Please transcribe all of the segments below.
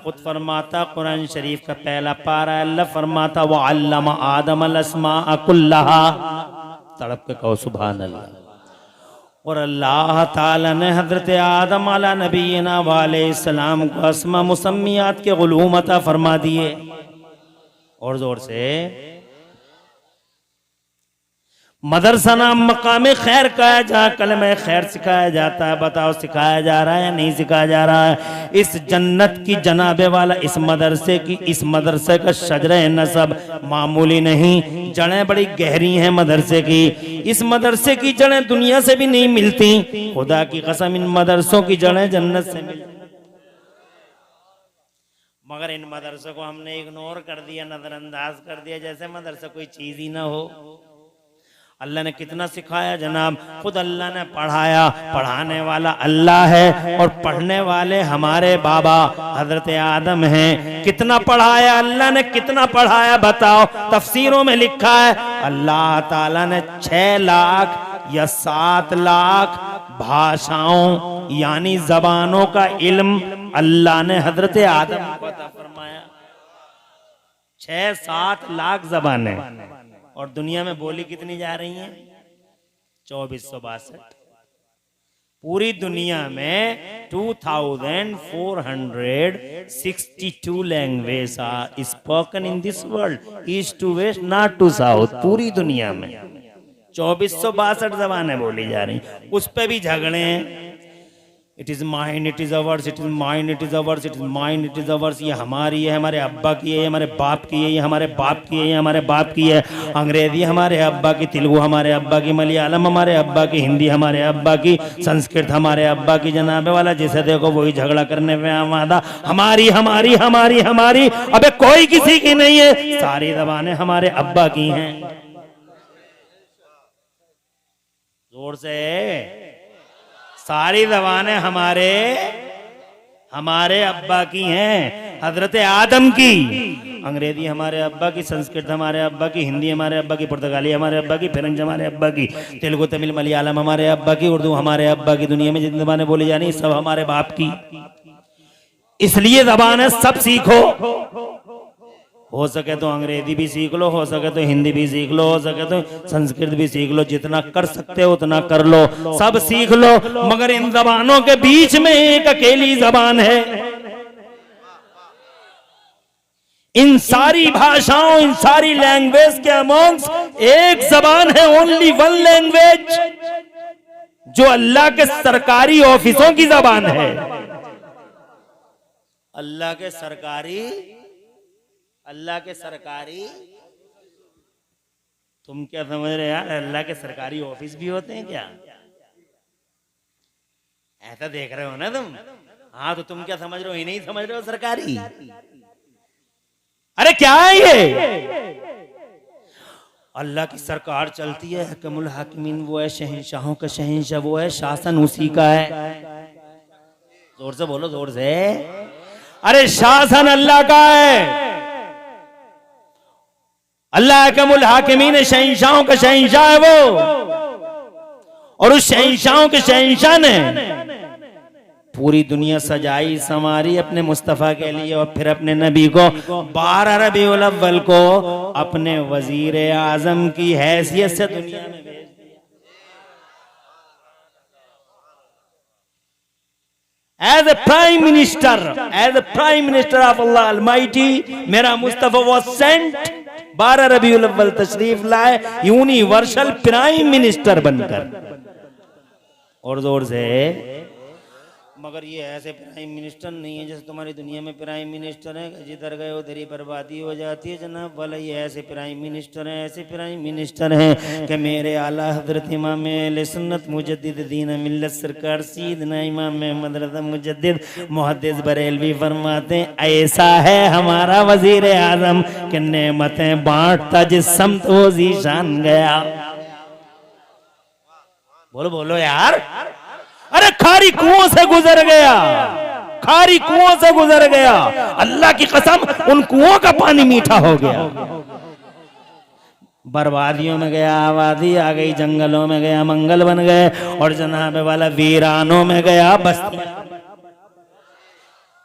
खुद फरमाता, कुरान शरीफ का पहला पारा अल्लाह फरमाता व अल्लम आदम अल अस्मा कुल्लहा, तड़प के कहो सुभान अल्लाह। और अल्लाह ताला ने हजरत आदम अला नबीना वालेहिस्सलाम को अस्मा मुसम्मियात के उलूम अता फरमा दिए। और जोर से मदरसा नाम मकाम खैर का है जहाँ कलमे खैर सिखाया जाता है। बताओ सिखाया जा रहा है या नहीं सिखाया जा रहा है? इस जन्नत की जनाबे वाला इस मदरसे का शजरे नसब मामूली नहीं, जड़ें बड़ी गहरी हैं मदरसे की। इस मदरसे की जड़ें दुनिया से भी नहीं मिलती, खुदा की कसम इन मदरसों की जड़ें जन्नत से मिलती। मगर इन मदरसों को हमने इग्नोर कर दिया, नजरअंदाज कर दिया, जैसे मदरसा कोई चीज ही ना हो। अल्लाह ने कितना सिखाया जनाब, खुद अल्लाह ने पढ़ाया, पढ़ाने वाला अल्लाह है और पढ़ने वाले हमारे बाबा हजरत आदम हैं। कितना पढ़ाया अल्लाह ने, कितना पढ़ाया बताओ? तफसीरों में लिखा है अल्लाह ताला ने 6 लाख या 7 लाख भाषाओं यानी जबानों का इल्म अल्लाह ने हजरत आदम को अता फरमाया। 6-7 लाख जबानें, और दुनिया में बोली कितनी जा रही हैं? 2462। पूरी दुनिया में 2462 language are spoken in this world, east to west, north to south. पूरी दुनिया में 2462 जबानें बोली जा रही, उस पे भी झगड़े हैं। It is mine, it is ours, it is mine, it is ours, it is mine, it is ours. ये हमारी है, हमारे अब्बा की है, ये हमारे बाप की है, ये हमारे बाप की है, ये हमारे बाप की है। अंग्रेजी हमारे अब्बा की, तेलुगु हमारे अब्बा की, मलयालम हमारे अब्बा की, हिंदी हमारे अब्बा की, संस्कृत हमारे अब्बा की। जनाबे वाला जिसे देखो वही झगड़ा करने में आमादा, हमारी हमारी हमारी हमारी। अबे कोई किसी की नहीं है, सारी ज़बानें हमारे अब्बा की हैं। जोर से, सारी ज़बानें हमारे अब्बा की हैं, हजरत आदम की। अंग्रेजी हमारे अब्बा की, संस्कृत हमारे अब्बा की, हिंदी हमारे अब्बा की, पुर्तगाली हमारे अब्बा की, फ्रेंच हमारे अब्बा की, तेलुगु तमिल मलयालम हमारे अब्बा की, उर्दू हमारे अब्बा की। दुनिया में जितनी ज़बानें बोली जानी सब हमारे बाप की। इसलिए ज़बानें सब सीखो, हो सके तो अंग्रेजी भी सीख लो, हो सके तो हिंदी भी सीख लो, हो सके तो संस्कृत भी सीख लो। जितना कर सकते हो उतना कर लो, सब सीख लो। मगर इन जबानों के बीच में एक अकेली जबान है। इन सारी भाषाओं, इन सारी लैंग्वेज के अमोंग्स एक जबान है, ओनली वन लैंग्वेज, जो अल्लाह के सरकारी ऑफिसों की जबान है। अल्लाह के सरकारी, तुम क्या समझ रहे यार? अल्लाह के सरकारी ऑफिस भी होते हैं क्या? ऐसा देख रहे हो ना तुम? हाँ, तो तुम क्या समझ रहे हो? ही नहीं समझ रहे हो सरकारी? अरे क्या है ये? अल्लाह की सरकार चलती है, हकमुल हाकिमीन वो है, शहंशाहों का शहंशाह वो है, शासन उसी का है। जोर से बोलो, जोर से। अरे शासन अल्लाह का है। अल्लाह हकमुल हाकिमीन शहंशाहों का शहंशाह है वो, और उस शहंशाहों के शहंशाह ने पूरी दुनिया सजाई संवारी अपने मुस्तफ़ा के लिए, और फिर अपने नबी को 12 रबीउल अव्वल को अपने वजीर आजम की हैसियत से दुनिया में भेज दिया। As a prime minister of Allah almighty, मेरा मुस्तफ़ा वाज सेंट 12 रबीउल अव्वल तशरीफ लाए यूनिवर्सल प्राइम मिनिस्टर बनकर। और जोर से, मगर ये ऐसे प्राइम मिनिस्टर नहीं है जैसे तुम्हारी दुनिया में प्राइम मिनिस्टर है, जिधर गए उधर ही बर्बादी हो जाती है जनाब वाला। ये ऐसे प्राइम मिनिस्टर हैं, ऐसे प्राइम मिनिस्टर हैं कि मेरे आला हजरत इमाम अहले सुन्नत मुजद्दिद दीन मिल्लत सरकार सीदना इमाम अहमद रज़ा मुजद्दिद मुहद्दिस बरेलवी फरमाते हैं, ऐसा है हमारा वजीर आजम कि नेमतें बांटता जिस समत वो ज़ीशान गया। बोलो बोलो यार। अरे खारी कुओं से गुजर गया, खारी कुओं से गुजर गया। अल्लाह की कसम उन कुओं का पानी मीठा हो गया। बर्बादियों में गया आबादी आ गई, जंगलों में गया मंगल बन गए, और जनाबे वाला वीरानों में गया बस्ती।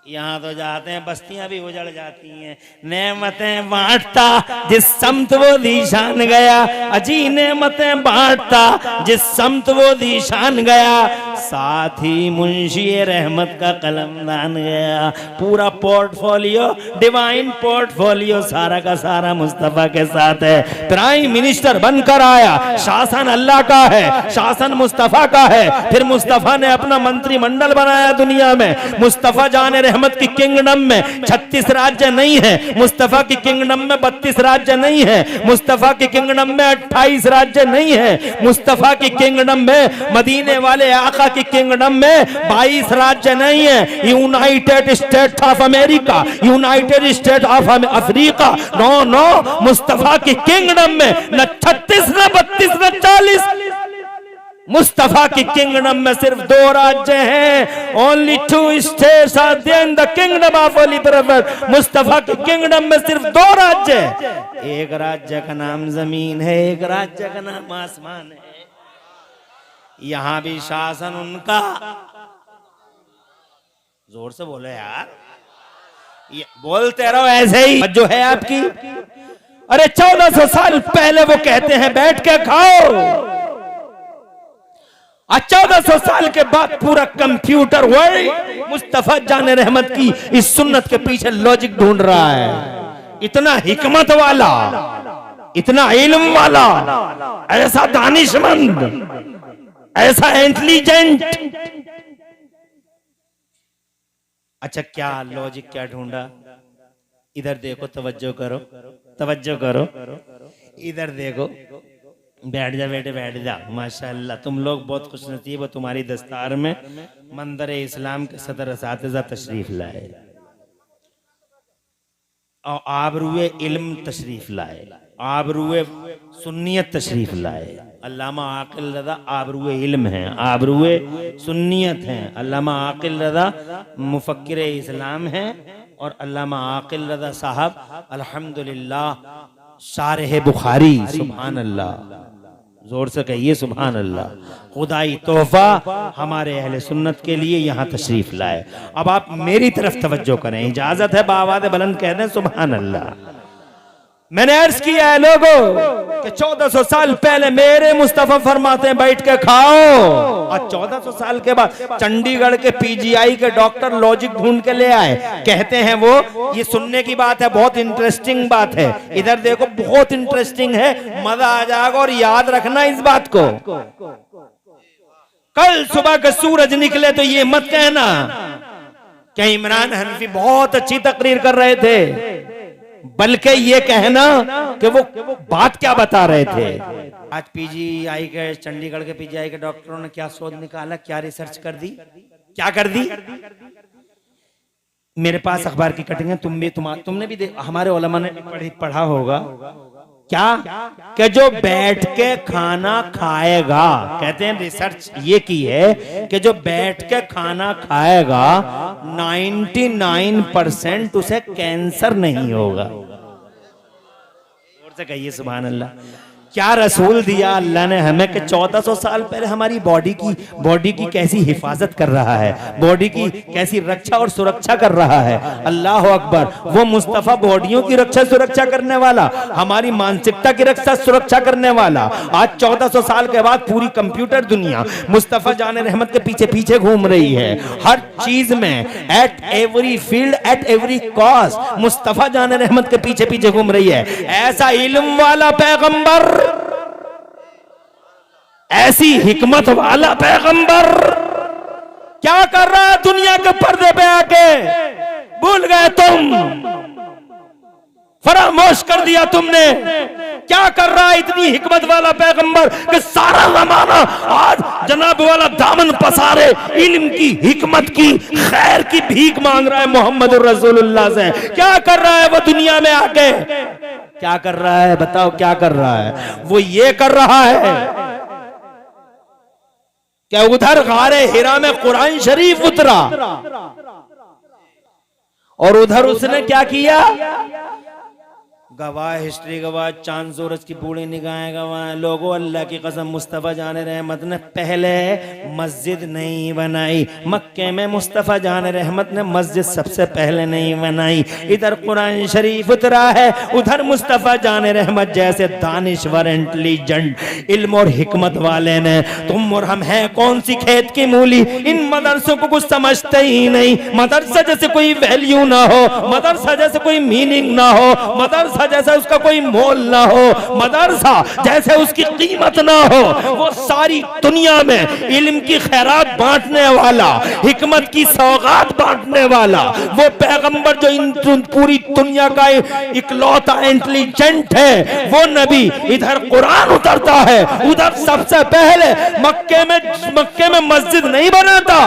यहाँ तो जाते हैं बस्तियां भी उजड़ जाती हैं। नेमतें बांटता जिस समत वो दीशान गया, अजी नेमतें बांटता जिस समत वो दीशान गया, साथ ही मुंशी रहमत का कलमदान गया। पूरा पोर्टफोलियो, डिवाइन पोर्टफोलियो सारा का सारा मुस्तफा के साथ है। प्राइम मिनिस्टर बनकर आया, शासन अल्लाह का है, शासन मुस्तफा का है। फिर मुस्तफा ने अपना मंत्रिमंडल बनाया दुनिया में। मुस्तफा जाने रहमत की किंगडम में 36 राज्य नहीं है, मुस्तफा की किंगडम में 32 राज्य नहीं है, मुस्तफा की किंगडम में 28 राज्य नहीं है, मुस्तफा की किंगडम में, मदीने वाले आका की किंगडम में 22 राज्य नहीं है। United State of America, United State of Africa, no no, Mustafa की किंगडम में न 36 न 32 न 40, मुस्तफा की किंगडम में सिर्फ 2 राज्य हैं। Only 2 states are there in the kingdom of holy prophet. Mustafa की किंगडम में सिर्फ 2 राज्य हैं। एक राज्य का नाम जमीन है, एक राज्य का नाम आसमान है। यहां भी शासन उनका, जोर से बोलो यार, ये बोलते रहो ऐसे ही जो है आपकी। अरे 1400 साल पहले वो कहते हैं बैठ के खाओ, आज 1400 साल के बाद पूरा कंप्यूटर वर्ल्ड मुस्तफा जाने रहमत की इस सुन्नत के पीछे लॉजिक ढूंढ रहा है। इतना हिकमत वाला, इतना इल्म वाला, ऐसा दानिशमंद, ऐसा इंटेलिजेंट। अच्छा क्या लॉजिक क्या ढूंढा? इधर देखो, तवज्जो करो, तवज्जो करो, इधर देखो। बैठ जा बेटे, बैठ जा। माशाअल्लाह तुम लोग बहुत खुशनसीब हो, तुम्हारी दस्तार में मंदर इस्लाम के सदर असातिज़ा तशरीफ लाए और आबरूए इल्म तशरीफ लाए, आबरूए सुन्नियत तशरीफ लाए। अल्लामा आकिल रज़ा आबरूए इल्म हैं, आबरूए सुन्नियत हैं। अल्लामा आकिल रज़ा मुफक्किर इस्लाम हैं और अल्लामा आकिल रज़ा साहब अल्हम्दुलिल्लाह शारह बुखारी। सुभान अल्लाह, जोर से कहिए सुभान अल्लाह। खुदाई तोहफा हमारे अहले सुन्नत के लिए यहाँ तशरीफ लाए। अब आप मेरी तरफ तवज्जो करें, इजाजत है बावाद बुलंद कह दें सुभान अल्लाह। मैंने अर्ज किया है लोगों कि 1400 साल पहले मेरे मुस्तफा फरमाते हैं बैठ के खाओ, और 1400 साल के बाद चंडीगढ़ के पीजीआई के डॉक्टर लॉजिक ढूंढ के ले आए। कहते हैं वो, ये सुनने की बात है, बहुत इंटरेस्टिंग बात है। इधर देखो, बहुत इंटरेस्टिंग है, मजा आ जाएगा। और याद रखना इस बात को, कल सुबह का सूरज निकले तो ये मत कहना कि इमरान हनफी बहुत अच्छी तकरीर कर रहे थे, बल्कि ये कहना कि वो बात क्या बता रहे थे। आज पीजीआई के, चंडीगढ़ के पीजीआई के डॉक्टरों ने क्या शोध निकाला, क्या रिसर्च कर दी, क्या कर दी। मेरे पास अखबार की कटिंग है, तुमने भी हमारे उलमा ने पढ़ा होगा क्या, कि जो बैठ के खाना खाएगा, कहते हैं रिसर्च ये की है कि जो बैठ के खाना खाएगा 99% उसे कैंसर नहीं होगा। और से कहिए सुभान अल्लाह। क्या रसूल दिया अल्लाह ने हमें कि 1400 साल पहले हमारी बॉडी की कैसी हिफाजत कर रहा है, बॉडी की कैसी रक्षा और सुरक्षा कर रहा है। अल्लाह अकबर। वो मुस्तफा बॉडियों की रक्षा सुरक्षा करने वाला, हमारी मानसिकता की रक्षा सुरक्षा करने वाला, आज 1400 साल के बाद पूरी कंप्यूटर दुनिया मुस्तफा जाने रहमत के पीछे पीछे घूम रही है। हर चीज में, at every field, at every cause Mustafa जाने रहमत के पीछे पीछे घूम रही है। ऐसा इल्म वाला पैगंबर, ऐसी हिकमत वाला पैगंबर क्या कर रहा है दुनिया के पर्दे पे आके? भूल गए तुम, फरामोश कर दिया तुमने। क्या कर रहा है इतनी हिकमत वाला पैगंबर कि सारा जमाना आज जनाब वाला दामन पसारे इल्म की, हिकमत की, खैर की भीख मांग रहा है मोहम्मद रसूलुल्लाह से। क्या कर रहा है वो दुनिया में आके? क्या कर रहा है बताओ, क्या कर रहा है? वो ये कर रहा है क्या उधर गारे हिरा में कुरान शरीफ उतरा और उधर उसने क्या किया, गवाह, हिस्ट्री गवाह, चांद सूरज की बूढ़ी निगाहें गवाह। लोगों, अल्लाह की कसम, मुस्तफ़ा जान रहमत ने पहले मस्जिद नहीं बनाई। मक्के में मुस्तफ़ा जान रहमत ने मस्जिद सबसे पहले नहीं बनाई। इधर कुरान शरीफ उतरा है, उधर मुस्तफ़ा जान रहमत जैसे दानिश्वर, इंटेलिजेंट, इल्म और हिकमत वाले ने, तुम और हम हैं कौन सी खेत की मूली, इन मदरसों को कुछ समझते ही नहीं। मदरसा जैसे कोई वैल्यू ना हो, मदरसा जैसे कोई मीनिंग ना हो, मदरसा जैसे उसका कोई मोल ना हो, मदरसा जैसे उसकी कीमत ना हो। वो सारी दुनिया में इल्म की खैरात बांटने वाला, हिकमत की सौगात बांटने वाला, वो पैगंबर जो इन पूरी दुनिया का इकलौता इंटेलिजेंट है, वो नबी इधर कुरान उतरता है, उधर सबसे पहले मक्के में मस्जिद नहीं बनाता,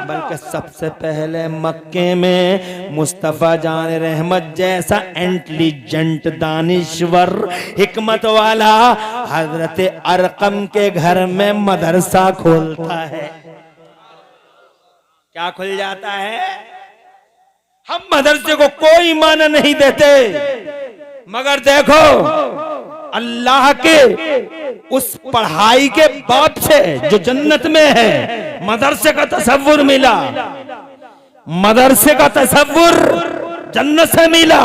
बल्कि सबसे पहले मक्के में मुस्तफ़ा जान रहमत जैसा इंटेलिजेंट, दानिश्वर, हिकमत वाला हजरत अरकम के घर में मदरसा खोलता है। क्या खुल जाता है? हम मदरसे को कोई माना नहीं देते, मगर देखो अल्लाह के उस पढ़ाई के बाप से जो जन्नत में है, मदरसे का तसव्वुर मिला, मदरसे का तसव्वुर जन्नत से मिला।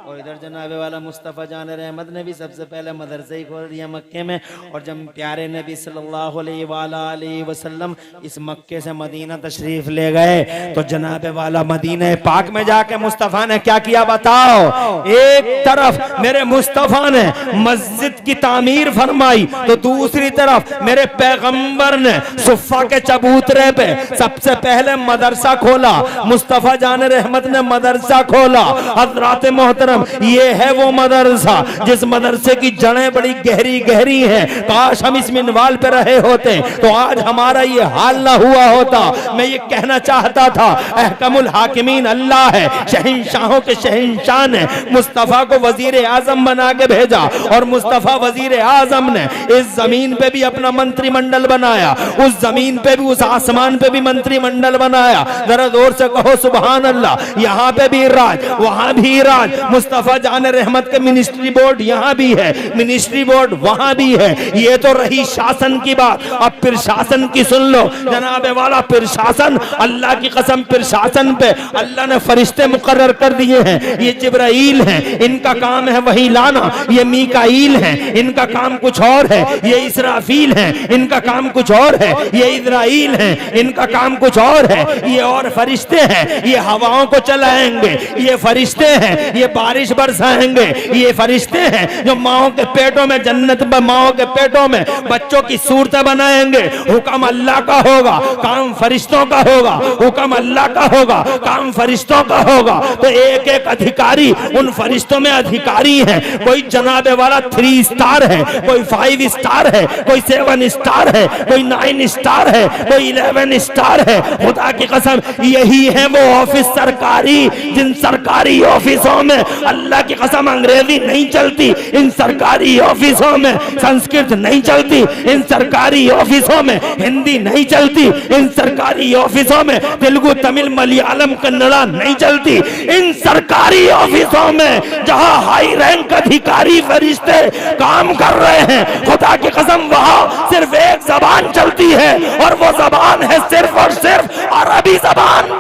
और इधर जनाबे वाला मुस्तफ़ा जान रहमत ने भी सबसे पहले मदरसे ही खोल दिया मक्के में। और जब प्यारे नबी सल्लल्लाहु अलैहि वसल्लम इस मक्के से मदीना तशरीफ ले गए, तो जनाबे वाला मदीना पाक में जाके मुस्तफ़ा ने क्या किया बताओ? एक तरफ मेरे मुस्तफ़ा ने मस्जिद की तामीर फरमाई, तो दूसरी तरफ मेरे पैगंबर ने सुफ़ा के चबूतरे पे सबसे पहले मदरसा खोला। मुस्तफ़ा जान रहमत ने मदरसा खोला। हज़रात मोहतरम, ये है वो मदरसा जिस मदरसे की जड़ें बड़ी गहरी गहरी हैं। काश हम इस मिनवाल पे रहे होते तो आज हमारा ये हाल ना हुआ होता। मैं ये कहना चाहता था, अहकमुल हाकिमीन अल्लाह है, शहंशाहों के शहंशाह ने मुस्तफ़ा को वजीर आजम बना के भेजा, और मुस्तफ़ा वजीर आजम ने इस जमीन पे भी अपना मंत्रिमंडल बनाया, उस जमीन पे भी, उस आसमान पे भी मंत्रिमंडल बनाया। जरा जोर से कहो सुभान अल्लाह। यहाँ पे भी राज, वहां भी राज। मुस्तफ़ा जान रहमत के मिनिस्ट्री बोर्ड यहाँ भी है, मिनिस्ट्री बोर्ड वहां भी है। ये तो रही शासन की बात, अब फिर शासन की सुन लो जनाबे वाला। फिर शासन, अल्लाह की कसम, फिर शासन पे अल्लाह ने फरिश्ते मुकर्रर कर दिए हैं। ये जिब्राइल हैं, इनका काम है वही लाना। ये मीकाईल हैं, इनका काम कुछ और है। ये इसराफील हैं, इनका काम कुछ और है। ये इज़राइल हैं, इनका काम कुछ और है। ये और फरिश्ते हैं, ये हवाओं को चलाएंगे। ये फरिश्ते हैं, ये बारिश बरसाएंगे। ये फरिश्ते हैं जो माओं के पेटों में, जन्नत में माओं के पेटों में बच्चों की सूरतें बनाएंगे। हुक्म अल्लाह का होगा, काम फरिश्तों का होगा। हुक्म अल्लाह का होगा, काम फरिश्तों का होगा। तो एक एक अधिकारी उन फरिश्तों में अधिकारी है। कोई जनाबे वाला 3 स्टार है, कोई 5 स्टार है, कोई 7 स्टार है, कोई 9 स्टार है, कोई 11 स्टार है। खुदा की कसम, यही है वो ऑफिस सरकारी, जिन सरकारी ऑफिसों में अल्लाह की कसम अंग्रेजी नहीं चलती, इन सरकारी ऑफिसों में संस्कृत नहीं चलती, इन सरकारी ऑफिसों में हिंदी नहीं चलती, इन सरकारी ऑफिसों में तेलुगु, तमिल, मलयालम, कन्नड़ा नहीं चलती। इन सरकारी ऑफिसों में जहां हाई रैंक अधिकारी फरिश्ते काम कर रहे हैं, खुदा की कसम वहां सिर्फ एक जबान चलती है, और वो जबान है सिर्फ और सिर्फ अरबी जबान।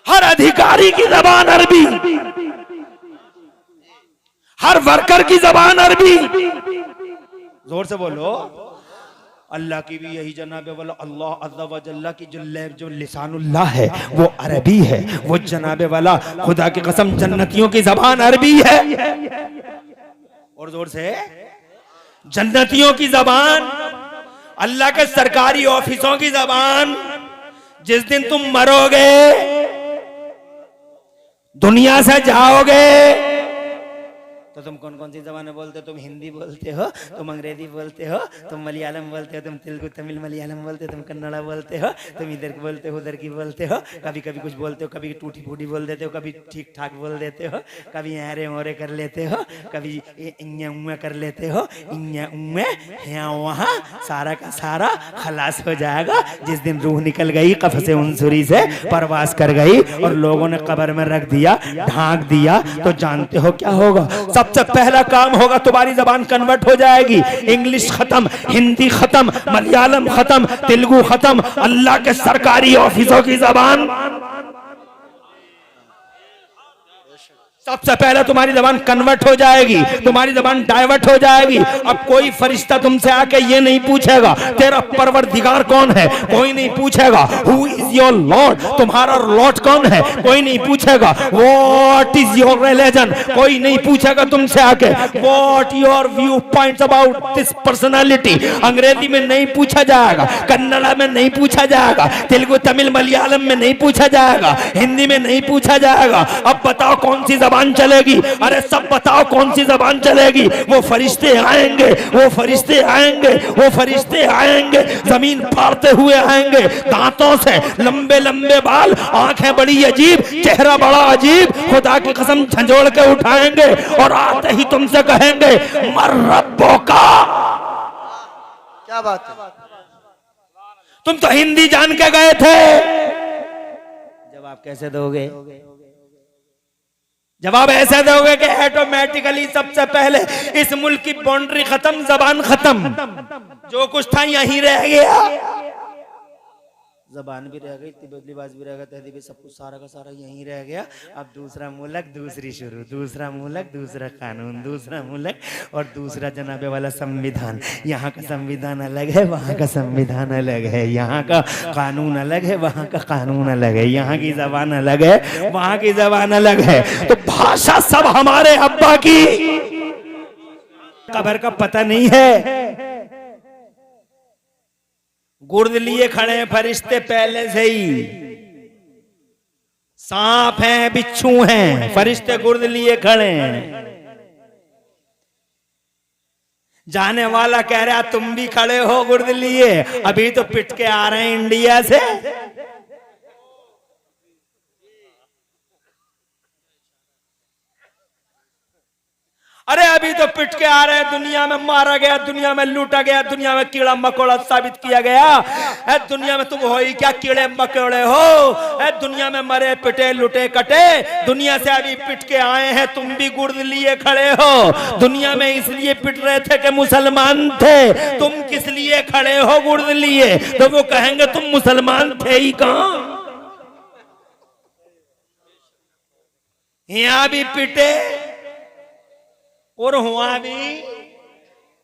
हर अधिकारी की जबान अरबी, हर वर्कर की जबान अरबी। जोर से बोलो। अल्लाह की भी यही जनाबे वाला अल्लाह अज़्ज़ा व जल्ला की जो लिसानुल्लाह है वो अरबी है। वो जनाबे वाला खुदा की कसम जन्नतियों की जबान अरबी है। और जोर से, जन्नतियों की जबान, अल्लाह के सरकारी ऑफिसों की जबान। जिस दिन तुम मरोगे, दुनिया से जाओगे, तो तुम कौन कौन सी जबानें बोलते हो? तुम हिंदी बोलते हो, तुम अंग्रेजी बोलते हो, तुम मलयालम बोलते हो, तुम तेलुगु तमिल मलयालम बोलते हो, तुम कन्नड़ा बोलते हो, तुम इधर की बोलते हो उधर की बोलते हो, कभी कभी कुछ बोलते हो, कभी टूटी फूटी बोल देते हो, कभी ठीक ठाक बोल देते हो, कभी ऐरे ओरे कर लेते हो, कभी इन्या कर लेते हो, इन्या यहाँ वहाँ, सारा का सारा खलास हो जाएगा जिस दिन रूह निकल गई कफ़से उनसुरी से, परवास कर गई और लोगों ने कब्र में रख दिया, ढांक दिया, तो जानते हो क्या होगा? सबसे पहला काम होगा तुम्हारी जबान कन्वर्ट हो जाएगी। इंग्लिश खत्म, हिंदी खत्म, मलयालम खत्म, तेलुगु खत्म, अल्लाह के सरकारी ऑफिसों की जबान सबसे पहले तुम्हारी जबान कन्वर्ट हो जाएगी, तुम्हारी जबान डाइवर्ट हो जाएगी। अब कोई फरिश्ता तुमसे आके ये नहीं पूछेगा तेरा परवरदिगार कौन है, कोई नहीं पूछेगा। हु इज योर लॉर्ड, तुम्हारा लॉर्ड कौन है, कोई नहीं पूछेगा। व्हाट इज योर रिलीजन, कोई नहीं पूछेगा तुमसे आके। What your view points about this personality, अंग्रेजी में नहीं पूछा जाएगा, कन्नड़ा में नहीं पूछा जाएगा, तेलुगु तमिल मलयालम में नहीं पूछा जाएगा, हिंदी में नहीं पूछा जाएगा। अब बताओ कौन सी जबान चलेगी? अरे सब बताओ कौन सी जबान चलेगी? वो फरिश्ते आएंगे, वो फरिश्ते आएंगे, वो फरिश्ते आएंगे, जमीन फाड़ते हुए आएंगे, दांतों से, लंबे लंबे बाल, आंखें बड़ी अजीब, चेहरा बड़ा अजीब, खुदा की कसम झंझोड़ के उठाएंगे और आते ही तुमसे कहेंगे मर रब्बो का। क्या बात है? तुम तो हिंदी जान के गए थे, जवाब कैसे दोगे? जवाब ऐसे दोगे कि ऑटोमेटिकली सबसे पहले इस मुल्क की बाउंड्री खत्म, जबान खत्म, जो कुछ था यहीं रह गया। जबान भी रह गई, तिब्बत लिबास भी रह गया, तहजीब भी, सब कुछ सारा का सारा यहीं रह गया। अब दूसरा मुल्क, दूसरी शुरू, दूसरा मुल्क, दूसरा कानून, दूसरा मुल्क और दूसरा जनाबे वाला संविधान। यहाँ का संविधान अलग है, वहाँ का संविधान अलग है, यहाँ का कानून अलग है, वहाँ का कानून अलग है, यहाँ की जबान अलग है, वहाँ की जबान अलग है। तो भाषा सब हमारे अब्बा की, कब्र का पता नहीं है। गुर्द लिए खड़े हैं फरिश्ते पहले से ही, सांप हैं, बिच्छू हैं, फरिश्ते गुर्द लिए खड़े हैं। जाने वाला कह रहा तुम भी खड़े हो गुर्द लिए, अभी तो पिट के आ रहे हैं इंडिया से। अरे अभी तो पिट के आ रहे हैं, दुनिया में मारा गया, दुनिया में लूटा गया, दुनिया में कीड़ा मकोड़ा साबित किया गया है। दुनिया में तुम हो ही क्या, कीड़े मकोड़े हो। है दुनिया में मरे पिटे लुटे कटे, दुनिया से अभी पिट के आए हैं, तुम भी गुर्द लिए खड़े हो। दुनिया में इसलिए पिट रहे थे कि मुसलमान थे, तुम किस लिए खड़े हो गुर्द लिए? तो वो कहेंगे तुम मुसलमान थे ही कहां, यहां भी पिटे और वहां भी।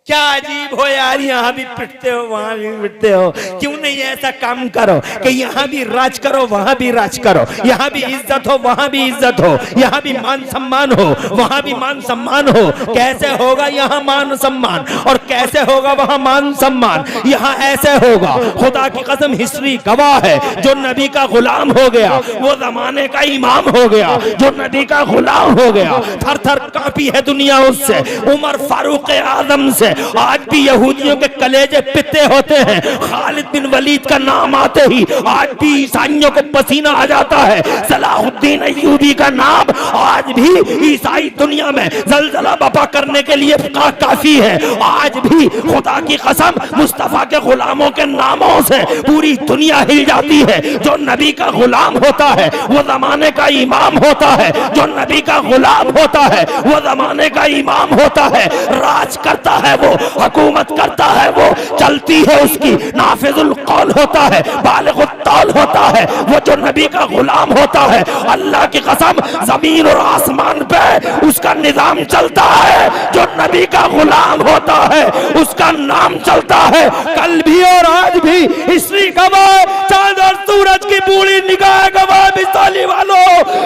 क्या अजीब हो यार, यहाँ भी पिटते हो वहां भी पिटते हो। क्यों नहीं ऐसा काम करो कि यहाँ भी राज करो वहां भी राज करो, यहाँ भी इज्जत हो वहां भी इज्जत हो, यहाँ भी मान सम्मान हो वहां भी मान सम्मान हो। कैसे होगा यहाँ मान सम्मान और कैसे होगा वहां मान सम्मान? यहाँ ऐसे होगा, खुदा की कसम हिस्ट्री गवाह है, जो नबी का गुलाम हो गया वो जमाने का इमाम हो गया, जो नबी का गुलाम हो गया थर थर कांपी है दुनिया उससे। उमर फारूक आजम से आज भी यहूदियों के कलेजे पिते होते हैं, खालिद बिन वलीद का नाम आते ही आज भी ईसाइयों को पसीना आ जाता है, सलाहुद्दीन अय्यूबी का नाम आज भी ईसाई दुनिया में जलजला बपा करने के लिए काफी है। आज भी खुदा की कसम मुस्तफा के गुलामों के नामों से पूरी दुनिया हिल जाती है। जो नबी का गुलाम होता है वो जमाने का इमाम होता है, जो नबी का गुलाम होता है वो जमाने का इमाम होता है, राज करता है वो, हुकूमत करता है वो, चलती है उसकी, नाफिजुल कौल होता है, बालिगुल तौल होता है। वो जो नबी का गुलाम होता है, अल्लाह की कसम जमीन और आसमान पे उसका निजाम चलता है। जो नबी का गुलाम होता है उसका नाम चलता है, कल भी और आज भी। हिस्ट्री गवाह, चांद और सूरज की बूढ़ी निगाह गवाह बिस्ताली वालों,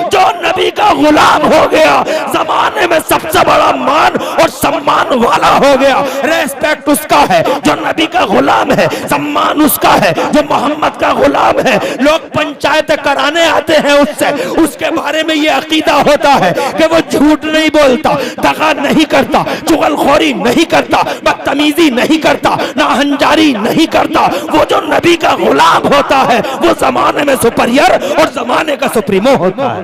जो नबी का गुलाम हो गया जमाने में सबसे बड़ा मान और सम्मान वाला हो गया। रेस्पेक्ट उसका है जो नबी का गुलाम है, सम्मान उसका है जो मोहम्मद का गुलाम है। लोग पंचायत कराने आते हैं उससे, उसके बारे में ये अकीदा होता है कि वो झूठ नहीं बोलता, दगा नहीं करता, चुगलखोरी नहीं करता, बदतमीजी नहीं करता, नाहंजारी नहीं करता। वो जो नबी का गुलाम होता है वो जमाने में सुपरियर और जमाने का सुप्रीमो होता है।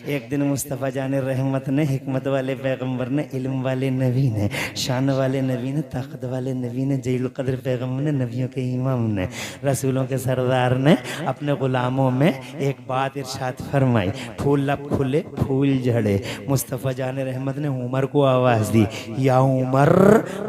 एक दिन मुस्तफ़ा जाने रहमत ने, हिकमत वाले पैगंबर ने, इल्म वाले नबी ने, शान वाले नबी ने, ताकत वाले नबी ने, जलील कद्र पैगंबर ने, नबियों के इमाम ने, रसूलों के सरदार ने अपने गुलामों में एक बात इरशाद फरमाई। फूल लब खुले फूल झड़े। मुस्तफ़ा जाने रहमत ने उमर को आवाज़ दी, या उमर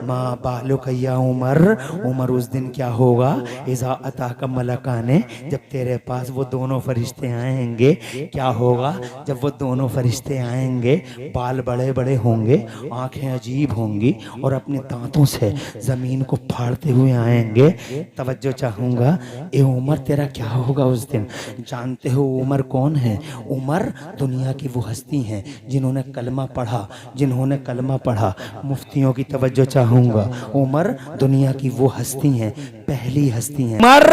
माँ बालो का, या उमर, उमर उस दिन क्या होगा, इज़ा अता का मलकाने, जब तेरे पास वो दोनों फरिश्ते आएंगे। क्या होगा जब वो दोनों फरिश्ते आएंगे? बाल बड़े बड़े होंगे, आंखें अजीब होंगी और अपने दांतों से जमीन को फाड़ते हुए आएंगे। तवज्जो चाहूँगा, ए उमर तेरा क्या होगा उस दिन? जानते हो उमर कौन है? उमर दुनिया की वो हस्ती हैं जिन्होंने कलमा पढ़ा, जिन्होंने कलमा पढ़ा। मुफ्तियों की तवज्जो चाहूँगा, उमर दुनिया की वो हस्ती हैं, पहली हस्ती हैं। उमर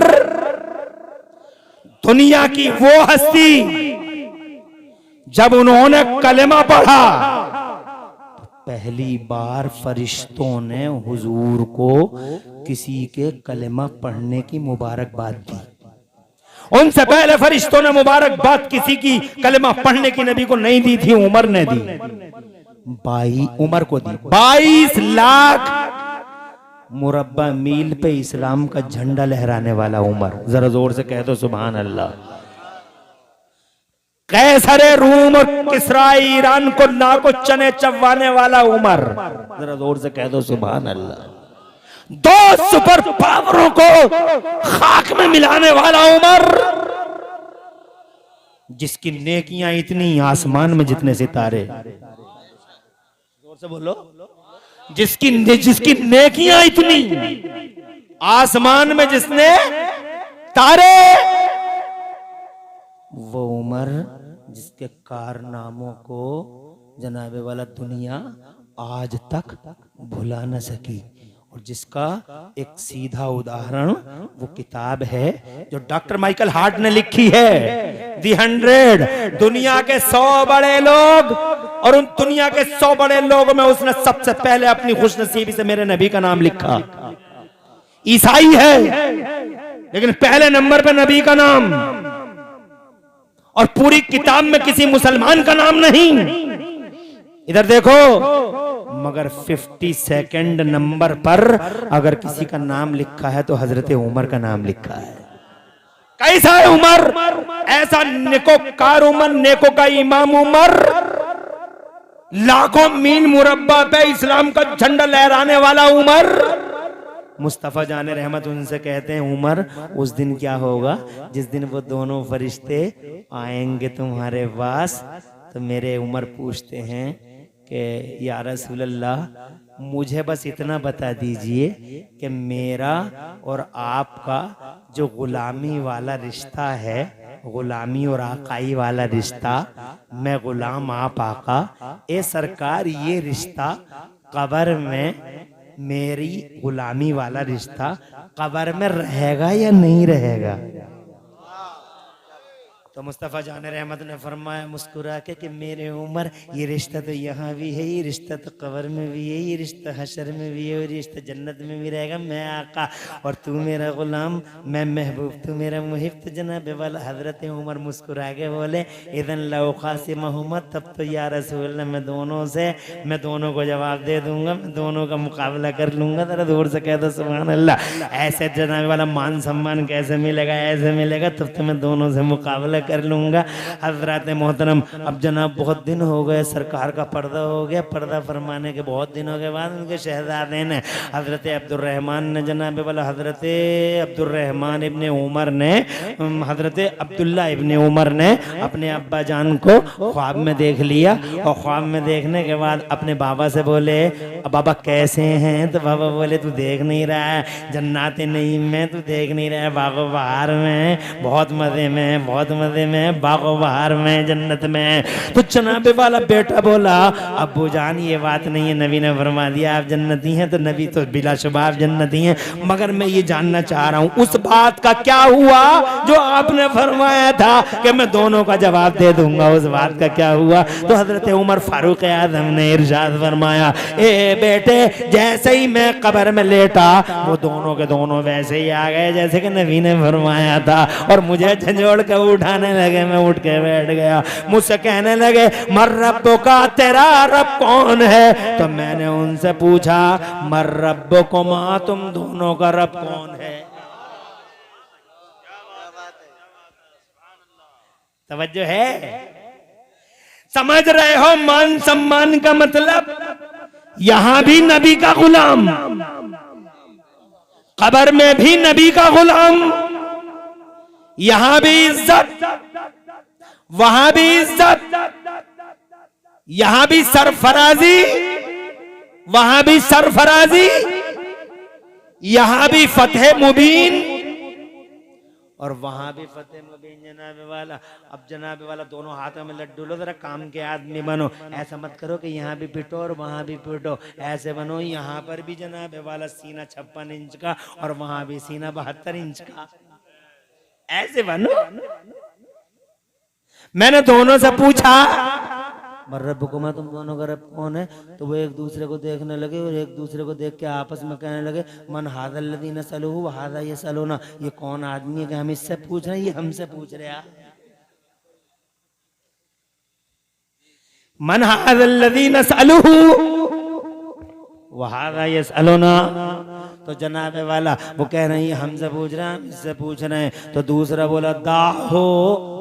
दुनिया की वो हस्ती जब उन्होंने कलमा पढ़ा तो पहली बार फरिश्तों ने हुजूर को किसी के कलमा पढ़ने की मुबारकबाद दी। उनसे पहले फरिश्तों ने मुबारकबाद किसी की कलमा पढ़ने की नबी को नहीं दी थी, उमर ने दी। उमर को दी। 22 लाख मुरब्बा मील पे इस्लाम का झंडा लहराने वाला उमर। जरा जोर से कह दो सुभान अल्लाह। कैसरे रूम और किसरा ईरान को नाको चने चबाने वाला उमर। जरा जोर से कह दो सुभान अल्लाह। 2 सुपर पावरों को खाक में मिलाने वाला उमर, जिसकी नेकियां इतनी आसमान में जितने सितारे। जोर से बोलो। जिसकी नेकियां इतनी आसमान में जिसने तारे, वो उमर जिसके कारनामों को जनाबे वाला दुनिया आज तक भुला न सकी, और जिसका एक सीधा उदाहरण वो किताब है जो डॉक्टर माइकल हार्ट ने लिखी है, दी 100। दुनिया के 100 बड़े लोग, और उन दुनिया के 100 बड़े लोगों में उसने सबसे पहले अपनी खुशनसीबी से मेरे नबी का नाम लिखा। ईसाई है लेकिन पहले नंबर पे नबी का नाम, और पूरी किताब में किसी मुसलमान का नाम नहीं। इधर देखो, मगर 52nd नंबर पर अगर किसी का नाम लिखा है तो हजरत उमर का नाम लिखा है। कैसा है उमर? ऐसा नेकोकार उमर, नेको का इमाम उमर, लाखों मील मुरब्बा पे इस्लाम का झंडा लहराने वाला उमर। मुस्तफ़ा जाने रहमत उनसे कहते हैं, उमर उस दिन क्या होगा जिस दिन वो दोनों फरिश्ते आएंगे तुम्हारे पास। तो मेरे उमर पूछते हैं कि या रसूल अल्लाह, मुझे बस इतना बता दीजिए कि मेरा और आपका जो गुलामी वाला रिश्ता है, गुलामी और आकाई वाला रिश्ता, मैं गुलाम आप आका, ए सरकार, ये रिश्ता कब्र में, मेरी गुलामी वाला रिश्ता कब्र में रहेगा या नहीं रहेगा? तो मुस्तफ़ा जान रहमत ने फरमाया मुस्कुरा के कि मेरे उमर, ये रिश्ता तो यहाँ भी है, ये रिश्ता तो कब्र में भी है, ये रिश्ता हशर में भी है, और ये रिश्ता जन्नत में भी रहेगा। मैं आका और तू मेरा गुलाम, मैं महबूब तू मेरा मुहिब। तो जनाब वाला हजरत उमर मुस्कुरा के बोले, इदन लौका से मोहम्मद, तब तो या रसूल, मैं दोनों को जवाब दे दूंगा, मैं दोनों का मुकाबला कर लूंगा। जरा दूर से कह दो सुभान अल्लाह। ऐसे जनाब वाला मान सम्मान कैसे मिलेगा? ऐसे मिलेगा तब तो मैं दोनों से मुकाबला कर लूंगा। हजरत मोहतरम, अब जनाब बहुत दिन हो गए, सरकार का पर्दा हो गया, पर्दा फरमाने के बहुत दिनों के बाद उनके शहजादे ने हजरत अब्दुर्रहमान ने, जनाब वाला हजरत अब्दुर्रहमान इब्ने उमर ने, हजरत अब्दुल्ला इब्ने उमर ने अपने अब्बा जान को ख्वाब में देख लिया, और ख्वाब में देखने के बाद अपने बाबा से बोले, बाबा कैसे हैं? तो बाबा बोले, तू देख नहीं रहा है जन्नात नईम में, तू देख नहीं रहा है बाबा बाहर में, बहुत मजे में, बहुत मजे पर्दे में, बागो बहार में, जन्नत में। तो जनाबे वाला बेटा बोला अब्बू जान ये बात नहीं है, नबी ने फरमा दिया आप जन्नती हैं, तो नबी तो बिलाशुबा आप जन्नती हैं, मगर मैं ये जानना चाह रहा हूँ उस बात का क्या हुआ जो आपने फरमाया था कि मैं दोनों का जवाब दे दूंगा, उस बात का क्या हुआ? तो हजरत उमर फारूक आजम ने इरशाद फरमाया, ए बेटे जैसे ही मैं कब्र में लेटा वो दोनों के दोनों वैसे ही आ गए जैसे कि नबी ने फरमाया था, और मुझे झंझोड़ के उठाने लगे। मैं उठ के बैठ गया, मुझसे कहने लगे मर रब्बो का, तेरा रब कौन है? तो मैंने उनसे पूछा मर रब्बो को माँ, तुम दोनों का रब कौन है? तवज्जो है? समझ रहे हो मान सम्मान का मतलब? यहां भी नबी का गुलाम, कब्र में भी नबी का गुलाम, यहां भी इज्जत, वहां भी इज्जत, यहां भी सरफराजी, वहां भी सरफराजी, यहां भी फतेह मुबीन और वहां भी फतेह मुबीन। जनाबे वाला, अब जनाबे वाला दोनों हाथों में लड्डू लो, जरा काम के आदमी बनो। ऐसा मत करो कि यहाँ भी पिटो और वहां भी पिटो, ऐसे बनो यहाँ पर भी जनाबे वाला सीना 56 इंच का और वहां भी सीना 72 इंच का, ऐसे बनो। मैंने दोनों से पूछा मर रब्बुकुमा, तुम दोनों का रब कौन है? तो वो एक दूसरे को देखने लगे और एक दूसरे को देख के आपस में कहने लगे मन हादल लदी न सलू हादा ये सलो ना, ये कौन आदमी है कि हम इससे पूछ रहे हैं, ये हमसे पूछ रहे हैं। मन हादल लदी न सलू वहादा ये सलो ना। तो जनाबे वाला वो कह रहे हैं हमसे पूछ रहे हैं, हम इससे पूछ रहे हैं। तो दूसरा बोला दाहो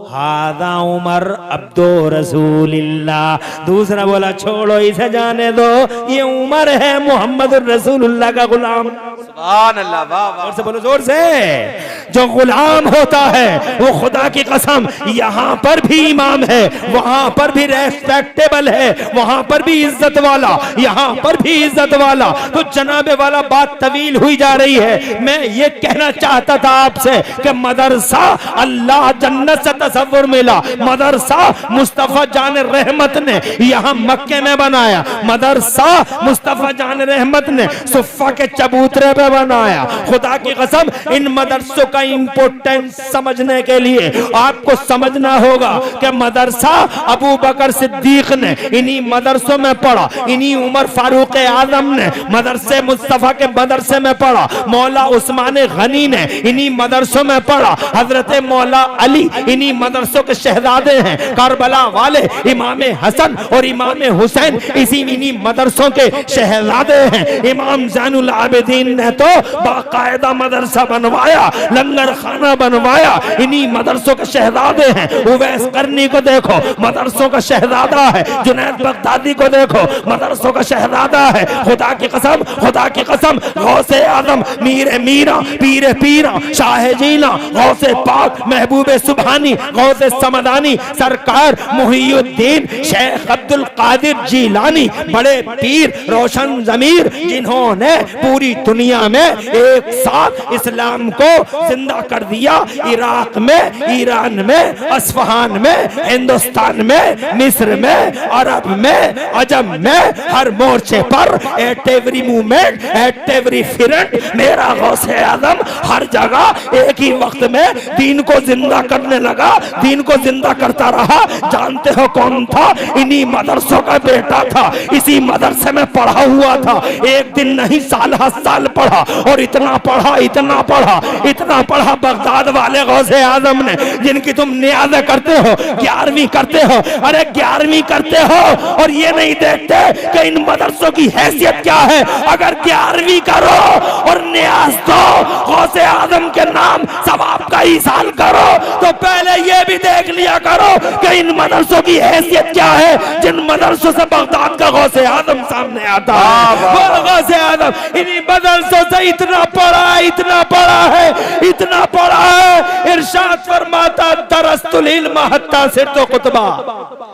हादा उमर अब्दो रसूलिल्लाह। दूसरा बोला छोड़ो इसे, जाने दो, ये उमर है मोहम्मद रसूलुल्लाह का गुलाम। सुभान अल्लाह, वाह वाह। जोर से बोलो, जोर से। जो गुलाम होता है वो खुदा की कसम यहाँ पर भी इमाम है, वहां पर भी रेस्पेक्टेबल है, वहां पर भी इज्जत वाला, यहाँ पर भी इज्जत वाला। तो जनाबे वाला बात तवील हुई जा रही है। मैं ये कहना चाहता था आपसे कि मदरसा अल्लाह जन्नत से तसव्वुर मिला, मदरसा मुस्तफा जान रहमत ने यहाँ मक्के में बनाया, मदरसा मुस्तफा जान रहमत ने सुफ़ा के चबूतरे पे बनाया। खुदा की कसम इन मदरसों का इंपोर्टेंस समझने के लिए आपको समझना होगा कि मदरसा अबू बकर सिद्दीक ने इन्हीं मदरसों में पढ़ा, इन्हीं उमर फारूक आजम ने मदरसे मुस्तफा के मदरसे में पढ़ा, मौला उस्मान गनी ने इन्हीं मदरसों में पढ़ा, हजरत मौला अली इन्हीं मदरसों के शहजादे हैं, करबला वाले इमाम हसन और इमाम हुसैन इन्हीं मदरसों के शहजादे हैं। इमाम ज़ैनुल आबिदीन ने तो बाकायदा मदरसा बनवाया, लंगर खाना बनवाया, इन्हीं मदरसों के शहजादे हैं। उवैस करनी को देखो मदरसों का शहजादा है, जुनैद बगदादी को देखो मदरसों का शहजादा है। खुदा की कसम, खुदा की कसम, गौसे आजम, मीर मीरा, पीर पीरा, शाह जीना, गौसे पाक, महबूबे सुभानी, गौसे समदानी, सरकार मुहियुद्दीन शेख अब्दुल कादिर जीलानी, बड़े पीर रोशन जमीर, जिन्होंने पूरी दुनिया में एक साथ इस्लाम को जिंदा कर दिया। इराक में, ईरान में, अस्फहान में, हिंदुस्तान में, मिस्र में, अरब में, अजम में, हर मोर्चे पर at every movement, at every front मेरा गौसे आजम हर जगह एक ही वक्त में दीन को जिंदा करने लगा, दीन को जिंदा करता रहा। जानते हो कौन था? इन्हीं मदरसों का बेटा था, इसी मदरसे में पढ़ा हुआ था। एक दिन नहीं साल हर साल पढ़ा और इतना पढ़ा, इतना पढ़ा, इतना पढ़ा बगदाद वाले गौसे आजम ने, जिनकी तुम नियाज़ करते हो, 11वीं करते हो, अरे 11वीं करते हो और ये नहीं देखते कि इन मदरसों की हैसियत क्या है। अगर 11वीं करो और नियाज दो गौसे आजम के नाम सवाब का ईसाल करो, तो पहले ये भी देख लिया करो कि इन मदरसों की हैसियत क्या है, जिन मदरसों से बगदाद का गौसे आजम सामने आता है। वो गौसे आजम इन्हीं मदरसों से इतना पढ़ा है, इतना पढ़ा है, इतना पढ़ा है। इरशाद फरमाता दरस्तुल इल्म हत्ता सिरतो कुतबा।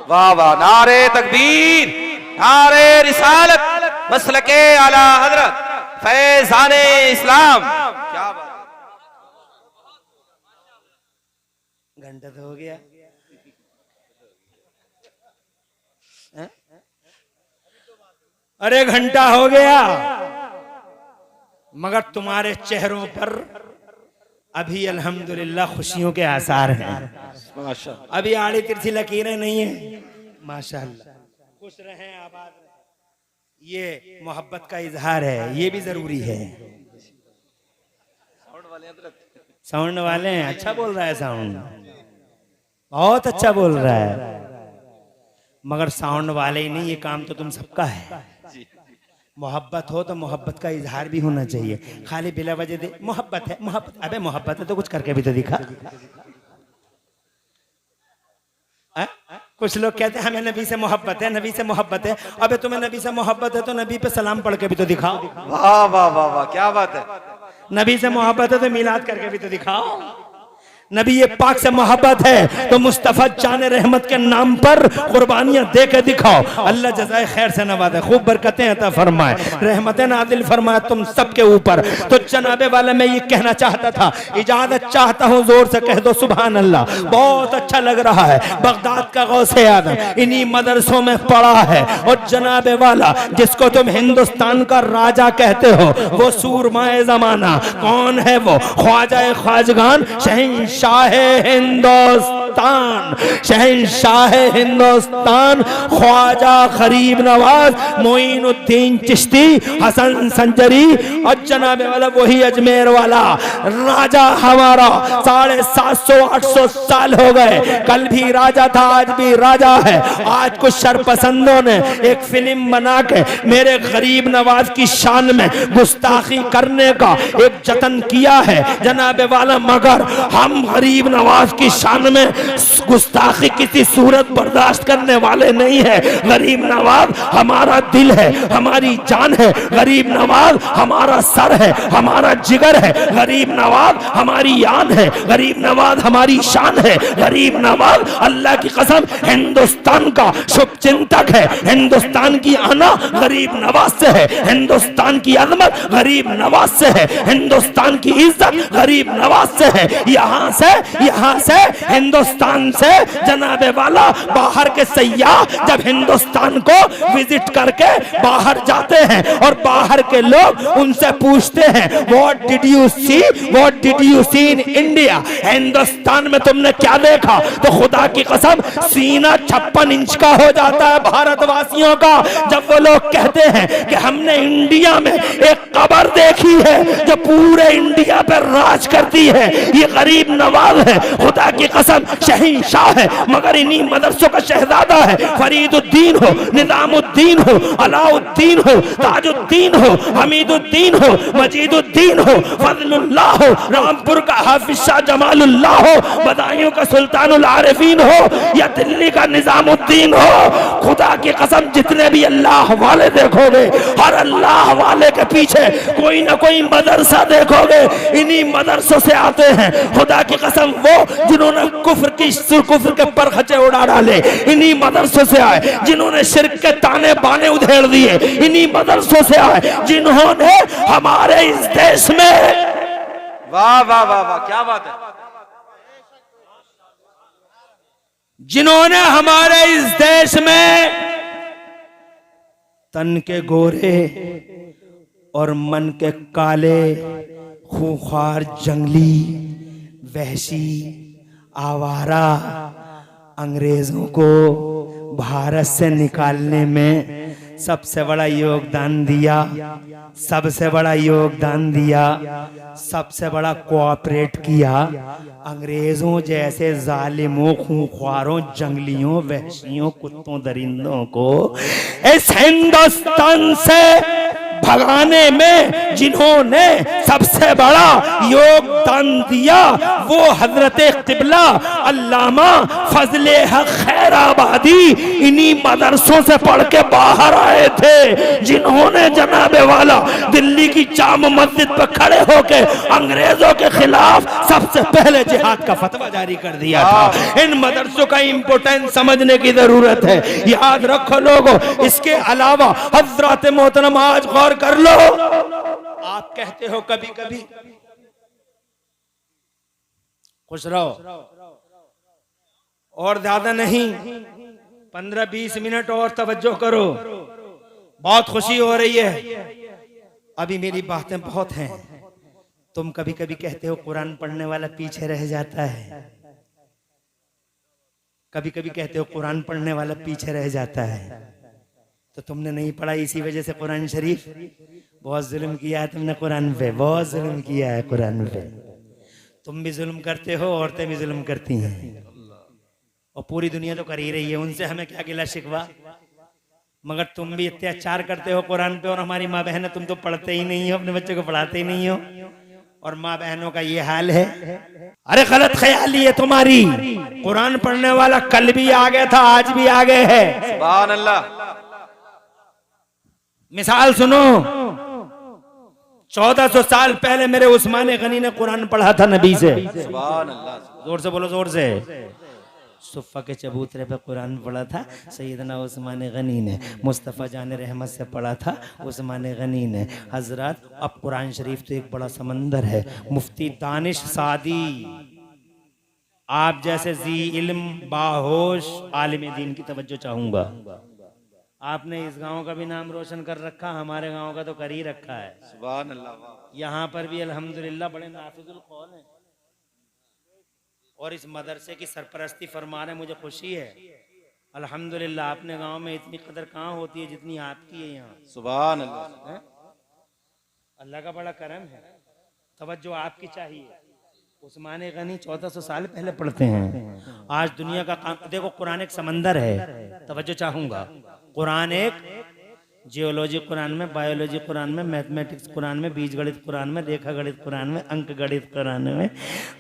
वाह वाह, नारे तकबीर, नारे रिसालत, मसलके आला हजरत, फैज़ाने इस्लाम। क्या बात, घंटा तो हो गया। अरे घंटा हो गया, मगर तुम्हारे चेहरों पर अभी अल्हम्दुलिल्लाह खुशियों के आसार हैं। माशाअल्लाह। अभी आड़ी तिरछी लकीरें नहीं है। माशाअल्लाह, खुश रहें, आबाद रहें। ये मोहब्बत का इजहार है, ये भी जरूरी है। साउंड वाले हैं, अच्छा बोल रहा है साउंड, बहुत अच्छा बोल रहा है। मगर साउंड वाले ही नहीं, ये काम तो तुम सबका है। मोहब्बत हो तो मोहब्बत का इजहार भी होना चाहिए। खाली बिला वजह दे मोहब्बत है मोहब्बत, अबे मोहब्बत है तो कुछ करके भी तो दिखा। कुछ लोग कहते हैं हमें नबी से मोहब्बत है, नबी से मोहब्बत है। अबे तुम्हें नबी से मोहब्बत है तो नबी पे सलाम पढ़ के भी तो दिखाओ। वाह वाह वाह वाह, क्या बात है। नबी से मोहब्बत है तो मिलाद करके भी तो दिखाओ। नबी ये पाक से मोहब्बत है तो मुस्तफा जान रहमत के नाम पर कुर्बानियां दे के दिखाओ। अल्लाह जज़ाए खैर से नवाज़े, खूब बरकतें अता फरमाए, रहमतें नाज़िल फरमाए तुम सबके ऊपर। तो जनाबे वाला मैं ये कहना चाहता था, इजाजत चाहता हूँ, जोर से कह दो सुभान अल्लाह। बहुत अच्छा लग रहा है। बगदाद का गौसे आज़म इन्हीं मदरसों में पढ़ा है। और जनाबे वाला जिसको तुम हिंदुस्तान का राजा कहते हो, वो सूरमाए जमाना कौन है? वो ख्वाजा ख्वाजगान शहंशाह हिंदुस्तान, शहंशाह हिंदुस्तान ख्वाजा गरीब नवाज मोइनुद्दीन चिश्ती हसन संजरी। और जनाबे वाला वही अजमेर वाला राजा हमारा 750-800 साल हो गए। कल भी राजा था, आज भी राजा है। आज कुछ शरपसंदों ने एक फिल्म बना के मेरे गरीब नवाज की शान में गुस्ताखी करने का एक जतन किया है जनाबे वाला, मगर हम गरीब नवाज की शान में गुस्ताखी किसी सूरत बर्दाश्त करने वाले नहीं है। गरीब नवाज हमारा दिल है, हमारी जान है। गरीब नवाज हमारा सर है, हमारा जिगर है। गरीब नवाज हमारी यान है, गरीब नवाज हमारी शान है। गरीब नवाज अल्लाह की कसम हिंदुस्तान का शुभ चिंतक है। हिंदुस्तान की आना गरीब नवाज से है, हिंदुस्तान की अजमत गरीब नवाज से है, हिंदुस्तान की इज्जत गरीब नवाज से है। यहाँ से हिंदुस्तान से जनाबे वाला बाहर के सयाह जब हिंदुस्तान को विजिट करके बाहर जाते हैं और बाहर के लोग उनसे पूछते हैं what did you see in India, Hindustan में तुमने क्या देखा? तो खुदा की कसम सीना 56 इंच का हो जाता है भारतवासियों का जब वो लोग कहते हैं कि हमने इंडिया में एक कब्र देखी है जो पूरे इंडिया पर राज करती है। ये गरीब नवाज है, खुदा की कसम शहंशाह है, मगर इन्हीं मदरसों का शहजादा है। फरीदुद्दीन हो, निजामुद्दीन हो, अलाउद्दीन हो, ताजुद्दीन हो, हमीदुद्दीन हो, मजीदुद्दीन हो, फजलुल्लाह हो, रामपुर का हाफिज शाह जमालुल्लाह हो, बदायूं का सुल्तानुल आरिफीन हो या दिल्ली का निजामुद्दीन हो। खुदा की कसम जितने भी अल्लाह वाले देखोगे, हर अल्लाह वाले के पीछे कोई ना कोई मदरसा देखोगे, इन्हीं मदरसों से आते हैं। खुदा की कसम वो जिन्होंने कुफ्र के परखचे उड़ा डाले इन्हीं मदरसों से आए, जिन्होंने शिर्क के ताने बाने उधेड़ दिए इन्हीं मदरसों से आए, जिन्होंने हमारे इस देश में वाह वाह वाह वाह, क्या बात है। जिन्होंने हमारे इस देश में तन के गोरे और मन के काले, खूंखार, जंगली, वहशी, आवारा अंग्रेजों को भारत से निकालने में सबसे बड़ा योगदान दिया, सबसे बड़ा योगदान दिया, सबसे बड़ा कोऑपरेट किया अंग्रेजों जैसे जालिमों, खूंखारों, जंगलियों, वहशियों, कुत्तों, दरिंदों को इस हिंदुस्तान से भगाने में जिन्होंने सबसे बड़ा योगदान दिया वो हजरत क़िबला अल्लामा फजले हक खैराबादी इन्हीं मदरसों से पढ़ के बाहर आए थे, जिन्होंने जनाबे वाला दिल्ली की जामा मस्जिद पर खड़े होकर अंग्रेजों के खिलाफ सबसे पहले जिहाद का फतवा जारी कर दिया था। इन मदरसों का इंपोर्टेंस समझने की जरूरत है, याद रखो लोगों। इसके अलावा हजरत मोहतरम आज गौर कर लो, आप कहते हो कभी कभी खुश रहो और ज्यादा नहीं, 15-20 मिनट और तवज्जो करो। बहुत खुशी हो रही है। अभी मेरी बातें बहुत हैं। तुम कभी कभी कहते हो कुरान पढ़ने वाला पीछे रह जाता है, कभी कभी कहते हो कुरान पढ़ने वाला पीछे रह जाता है। तो तुमने नहीं पढ़ा, इसी वजह से कुरान शरीफ। बहुत जुल्म किया है तुमने कुरान पे, बहुत जुल्म किया है कुरान पे। तुम भी जुल्म करते हो, औरतें भी जुल्म करती हैं, और पूरी दुनिया तो कर ही रही है। उनसे हमें क्या गिला शिकवा, मगर तुम भी अत्याचार करते हो कुरान पे। और हमारी माँ बहन, तुम तो पढ़ते ही नहीं हो, अपने बच्चों को पढ़ाते ही नहीं हो, और माँ बहनों का ये हाल है। अरे गलत ख्याली है तुम्हारी। कुरान पढ़ने वाला कल भी आ गया था, आज भी आ गए है। सुभान अल्लाह। मिसाल सुनो, 1400 साल पहले मेरे उस्मान गनी ने कुरान पढ़ा था नबी से। सुभान अल्लाह। जोर से बोलो, जोर से। सुफ़ा के चबूतरे पे कुरान पढ़ा था सैयदना उस्मान गनी ने, मुस्तफ़ा जान रहमत से पढ़ा था उस्मान गनी ने। हजरत, अब कुरान शरीफ तो एक बड़ा समंदर है। मुफ्ती दानिश सादी, आप जैसे जी इल्म बाहोश आलिम दीन की तवज्जो चाहूंगा। आपने इस गांव का भी नाम रोशन कर रखा, हमारे गांव का तो कर ही रखा है। सुभान अल्लाह। यहाँ पर भी अल्हम्दुलिल्लाह बड़े नाफिजुल कौल हैं, और इस मदरसे की सरपरस्ती फरमा रहे, मुझे खुशी है। अल्हम्दुलिल्लाह, अपने गांव में इतनी कदर कहाँ होती है जितनी आपकी है यहाँ। सुभान अल्लाह। अल्लाह का बड़ा करम है, तवज्जो आपकी चाहिए। उस्मान गनी 1400 साल पहले पढ़ते हैं। आज दुनिया का देखो, कुरान एक समंदर है, तवज्जो चाहूंगा। कुरान एक जियोलॉजी कुरान में, बायोलॉजी कुरान में, मैथमेटिक्स कुरान में, बीज गणित कुरान में, रेखा गणित कुरान में, अंक गणित कुरान में,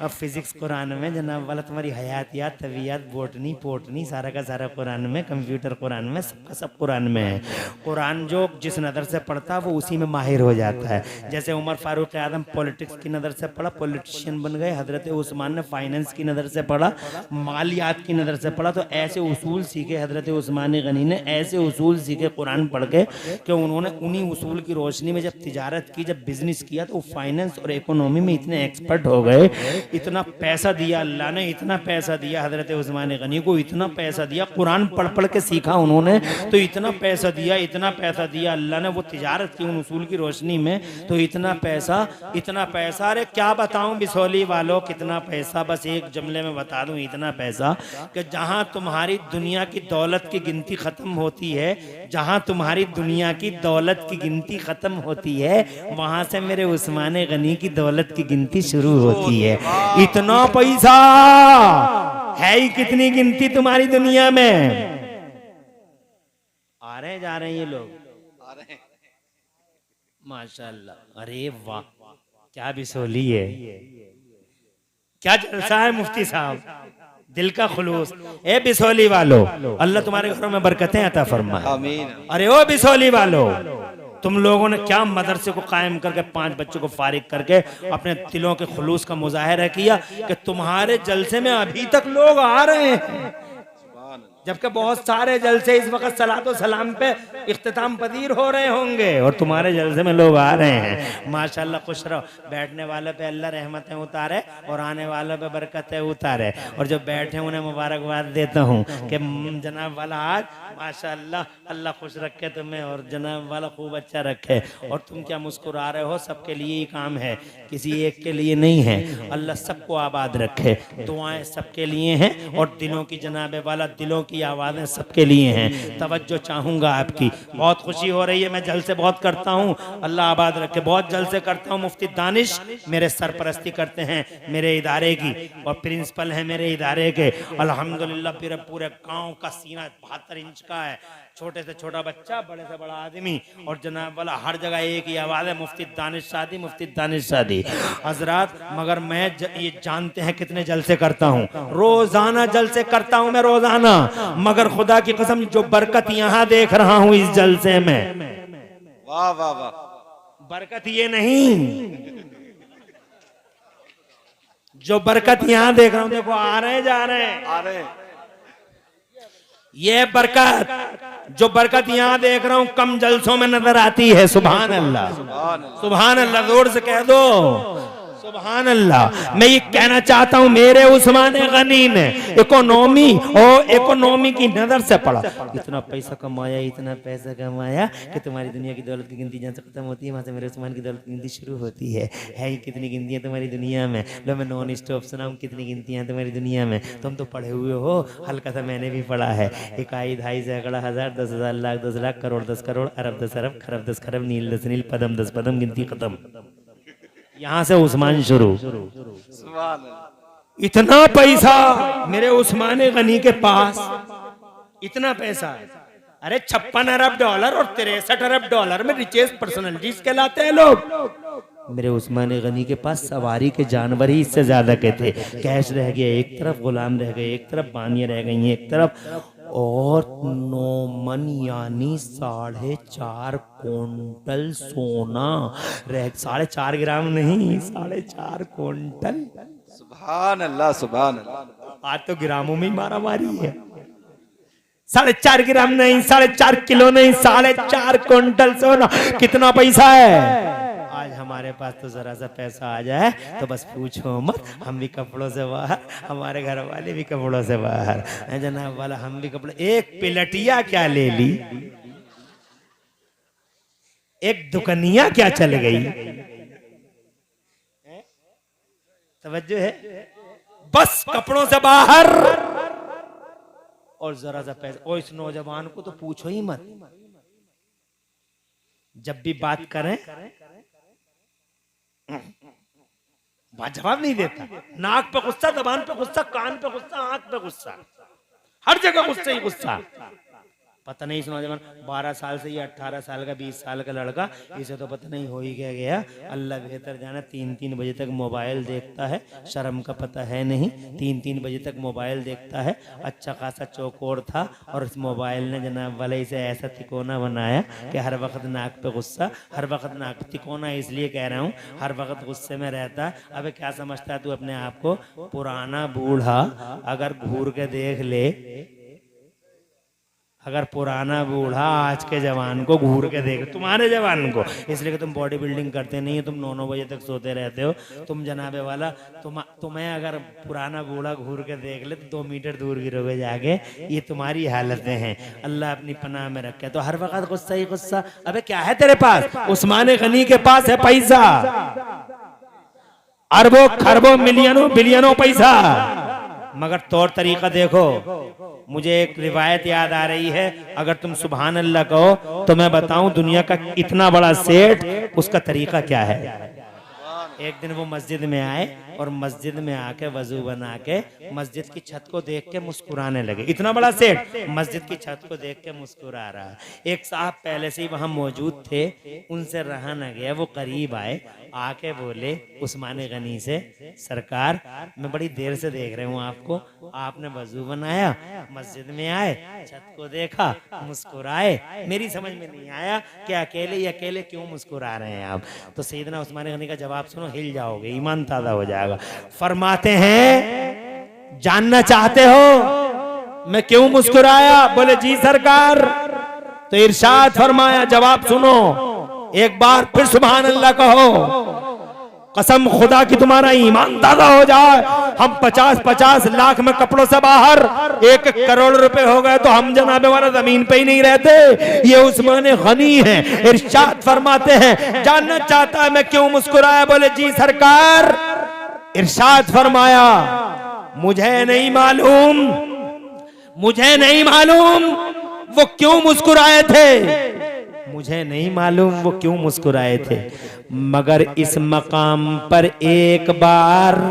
अब फिजिक्स कुरान में, जनाब वाला तुम्हारी हयातियात, तबीयत, बोटनी पोटनी, सारा का सारा कुरान में, कंप्यूटर कुरान में, सबका सब कुरान में है। कुरान जो जिस नज़र से पढ़ता है वो उसी में माहिर हो जाता है। जैसे उमर फारूक आदम पॉलिटिक्स की नज़र से पढ़ा, पॉलिटिशियन बन गए। हजरत उस्मान ने फाइनेंस की नज़र से पढ़ा, मालियात की नज़र से पढ़ा। तो ऐसे उसूल सीखे हजरत उस्मान गनी ने, ऐसे उसूल सीखे कुरान पढ़ के कि उन्होंने उन्हीं उसूल की रोशनी में जब तिजारत की, जब बिजनेस किया, तो फाइनेंस और इकोनॉमी में इतने एक्सपर्ट हो गए। इतना पैसा दिया अल्लाह ने, इतना पैसा दिया हजरत उस्मान गनी को, इतना पैसा दिया। कुरान पढ़ पढ़ के सीखा उन्होंने, तो इतना पैसा दिया, इतना पैसा दिया अल्लाह ने। वो तिजारत की उन उसूल की रोशनी में, तो इतना पैसा, इतना पैसा। अरे क्या बताऊं बिसौली वालों, कितना पैसा, बस एक जुमले में बता दूं, इतना पैसा कि जहां तुम्हारी दुनिया की दौलत की गिनती खत्म होती है, जहां तुम्हारी दुनिया की दौलत की गिनती खत्म होती है, वहां से मेरे उस्मान गनी की दौलत की गिनती शुरू होती है। इतना पैसा है ही कितनी गिनती तुम्हारी दुनिया में। आ रहे जा रहे हैं ये लोग, आ रहे हैं। माशाल्लाह। अरे वाह, क्या बिसोली है, क्या जलसा है मुफ्ती साहब, दिल का खुलूस। ए बिसौली वालों, अल्लाह तुम्हारे घरों में बरकतें अता फरमाए। आमीन। अरे ओ बिसौली वालों, तुम लोगों ने क्या मदरसे को कायम करके 5 बच्चों को फारिग करके अपने दिलों के खुलूस का मुजाहिरा किया कि तुम्हारे जलसे में अभी तक लोग आ रहे हैं, जबकि बहुत सारे जलसे इस वक्त सलातो सलाम पे इख्तिताम पदीर हो रहे होंगे, और तुम्हारे जलसे में लोग आ रहे हैं। माशाल्लाह, खुश रहो। बैठने वालों पे अल्लाह रहमतें उतारे और आने वालों पे बरकतें उतारे। और जो बैठे उन्हें मुबारकबाद देता हूँ कि जनाब वाला आज माशाल्लाह अल्लाह खुश रखे तुम्हें, और जनाब वाला खूब अच्छा रखे। और तुम क्या मुस्कुरा रहे हो, सबके लिए ही काम है, किसी एक के लिए नहीं है। अल्लाह सबको आबाद रखे। दुआएं सबके लिए हैं, और दिलों की जनाब वाला, दिलों की आवाज़ें सबके लिए हैं। तवज्जो चाहूँगा आपकी। बहुत खुशी हो रही है, मैं जलसे बहुत करता हूँ, अल्लाह आबाद रखे, बहुत जलसे करता हूँ। मुफ्ती दानिश मेरे सरपरस्ती करते हैं मेरे इदारे की, और प्रिंसिपल हैं मेरे इदारे के। अल्हम्दुलिल्लाह फिर पूरे गाँव का सीना 72 इंच का है, छोटे से छोटा बच्चा, बड़े से बड़ा आदमी, और जनाब वाला हर जगह एक ही आवाज़ है, मुफ्ती दानिश शादी, मुफ्ती दानिश शादी। हजरात, मगर मैं ये जानते हैं कितने जलसे करता हूँ, रोजाना जलसे करता हूँ मैं, रोजाना। मगर खुदा की कसम, जो बरकत यहाँ देख रहा हूँ इस जलसे में, वाह वाह वाह, बरकत ये नहीं, जो बरकत यहाँ देख रहा हूँ, देखो आ रहे जा रहे हैं, आ रहे हैं। ये बरकत, जो बरकत यहाँ देख रहा हूँ, कम जलसों में नजर आती है। सुभान अल्लाह, सुभान अल्लाह, जोर से कह दो सुभान अल्लाह। मैं ये कहना चाहता हूँ मेरे उस्मान गनी ने इकोनॉमी की नजर से पढ़ा, इतना पैसा कमाया कि तुम्हारी दुनिया की दौलत की गिनती जहाँ से खत्म होती है वहां से मेरे उस्मान की दौलत की गिनती शुरू होती है। ही कितनी गिनतियां तुम्हारी दुनिया में, लो मैं नॉन स्टॉप सुनाऊं कितनी गिनतियां तुम्हारी दुनिया में। तुम तो पढ़े हुए हो, हल्का सा मैंने भी पढ़ा है। 1 2 सैकड़ा हजार 10,000 लाख 10 लाख करोड़ 10 करोड़ अरब 10 अरब खरब 10 खरब नील 10 नील पदम 10 पदम गिनती खत्म। यहां से उस्मान शुरू। सुभान अल्लाह। इतना पैसा मेरे उस्मान गनी के पास, इतना पैसा। अरे 56 अरब डॉलर और 63 अरब डॉलर में रिचेस्ट पर्सनालिटीज कहलाते हैं लोग। मेरे उस्मान गनी के पास सवारी के जानवर ही इससे ज्यादा के थे। कैश रह गया एक तरफ, गुलाम रह गए एक तरफ, बानियां रह गई एक तरफ, और 9 मन यानी 4.5 क्विंटल सोना रह, 4.5 ग्राम नहीं 4.5 क्विंटल। सुभान अल्लाह सुभान अल्लाह। आज तो ग्रामों में ही मारा मारी है। 4.5 ग्राम नहीं, 4.5 किलो नहीं, 4.5 क्विंटल सोना। कितना पैसा है आज हमारे पास? तो जरा सा पैसा आ जाए तो बस पूछो मत, हम भी कपड़ों से बाहर, हमारे घर वाले भी कपड़ों से बाहर, जनाब वाला हम भी कपड़े। एक पिलटिया क्या ले ली, एक दुकनिया क्या चल गई, तवज्जो है? बस कपड़ों से बाहर और जरा सा पैसा। और इस नौजवान को तो पूछो ही मत, जब भी बात करें जवाब नहीं देता। नाक पे गुस्सा, जबान पे गुस्सा, कान पे गुस्सा, आंख पे गुस्सा, हर जगह गुस्सा ही गुस्सा। पता नहीं इस नौजवान 12 साल से या 18 साल का 20 साल का लड़का, इसे तो पता नहीं हो ही क्या गया। अल्लाह बेहतर जाना, 3-3 बजे तक मोबाइल देखता है, शर्म का पता है नहीं। 3-3 बजे तक मोबाइल देखता है। अच्छा खासा चौकोर था और इस मोबाइल ने जनाब वाले इसे ऐसा तिकोना बनाया कि हर वक्त नाक पे गुस्सा, हर वक्त नाक तिकोना इसलिए कह रहा हूँ, हर वक्त गुस्से में रहता। अबे क्या समझता है तू अपने आप को? पुराना बूढ़ा अगर घूर के देख ले, अगर पुराना बूढ़ा आज के जवान को घूर के देख, तुम्हारे जवान को, इसलिए कि तुम बॉडी बिल्डिंग करते नहीं हो, तुम 9-9 बजे तक सोते रहते हो, तुम जनाबे वाला, तुम्हें अगर पुराना बूढ़ा घूर के देख ले तो 2 मीटर दूर गिरोगे जाके। ये तुम्हारी हालतें हैं, अल्लाह अपनी पनाह में रखे। तो हर वक्त गुस्सा ही गुस्सा। अबे क्या है तेरे पास? उस्मान गनी के पास है पैसा, अरबों खरबों मिलियनों बिलियनों पैसा, मगर तौर तरीका देखो। मुझे एक रिवायत याद आ रही है, अगर तुम सुभान अल्लाह कहो तो मैं बताऊं दुनिया का इतना बड़ा सेठ, उसका तरीका क्या है। एक दिन वो मस्जिद में आए और मस्जिद में आके वजू बना के मस्जिद की छत को देख के मुस्कुराने लगे। इतना बड़ा सेठ मस्जिद की छत को देख के मुस्कुरा रहा है। एक साहब पहले से ही वहां मौजूद थे, उनसे रहा न गया, वो करीब आए, आके बोले उस्मान गनी से, सरकार मैं बड़ी देर से देख रहा हूँ आपको, आपने वजू बनाया, मस्जिद में आए, छत को देखा, मुस्कुराए, मेरी समझ में नहीं आया कि अकेले क्यों मुस्कुरा रहे हैं आप। तो सैयदना उस्मान गनी का जवाब सुनो, हिल जाओगे, ईमान ताज़ा हो जाएगा। फरमाते हैं जानना चाहते हो मैं क्यों मुस्कुराया? बोले जी सरकार। तो इरशाद फरमाया, जवाब सुनो, एक बार फिर सुभान अल्लाह कहो, कसम खुदा की तुम्हारा ईमान ताज़ा हो जाए। हम 50-50 लाख में कपड़ों से बाहर, 1 करोड़ रुपए हो गए तो हम जनाबे वाला जमीन पे ही नहीं रहते। ये उस्मान गनी है। इरशाद फरमाते हैं, जानना चाहता है मैं क्यों मुस्कुराया? बोले जी सरकार। इरशाद फरमाया, मुझे नहीं मालूम वो क्यों मुस्कुराए थे, मुझे नहीं मालूम वो क्यों मुस्कुराए थे, मगर इस मकाम पर एक बार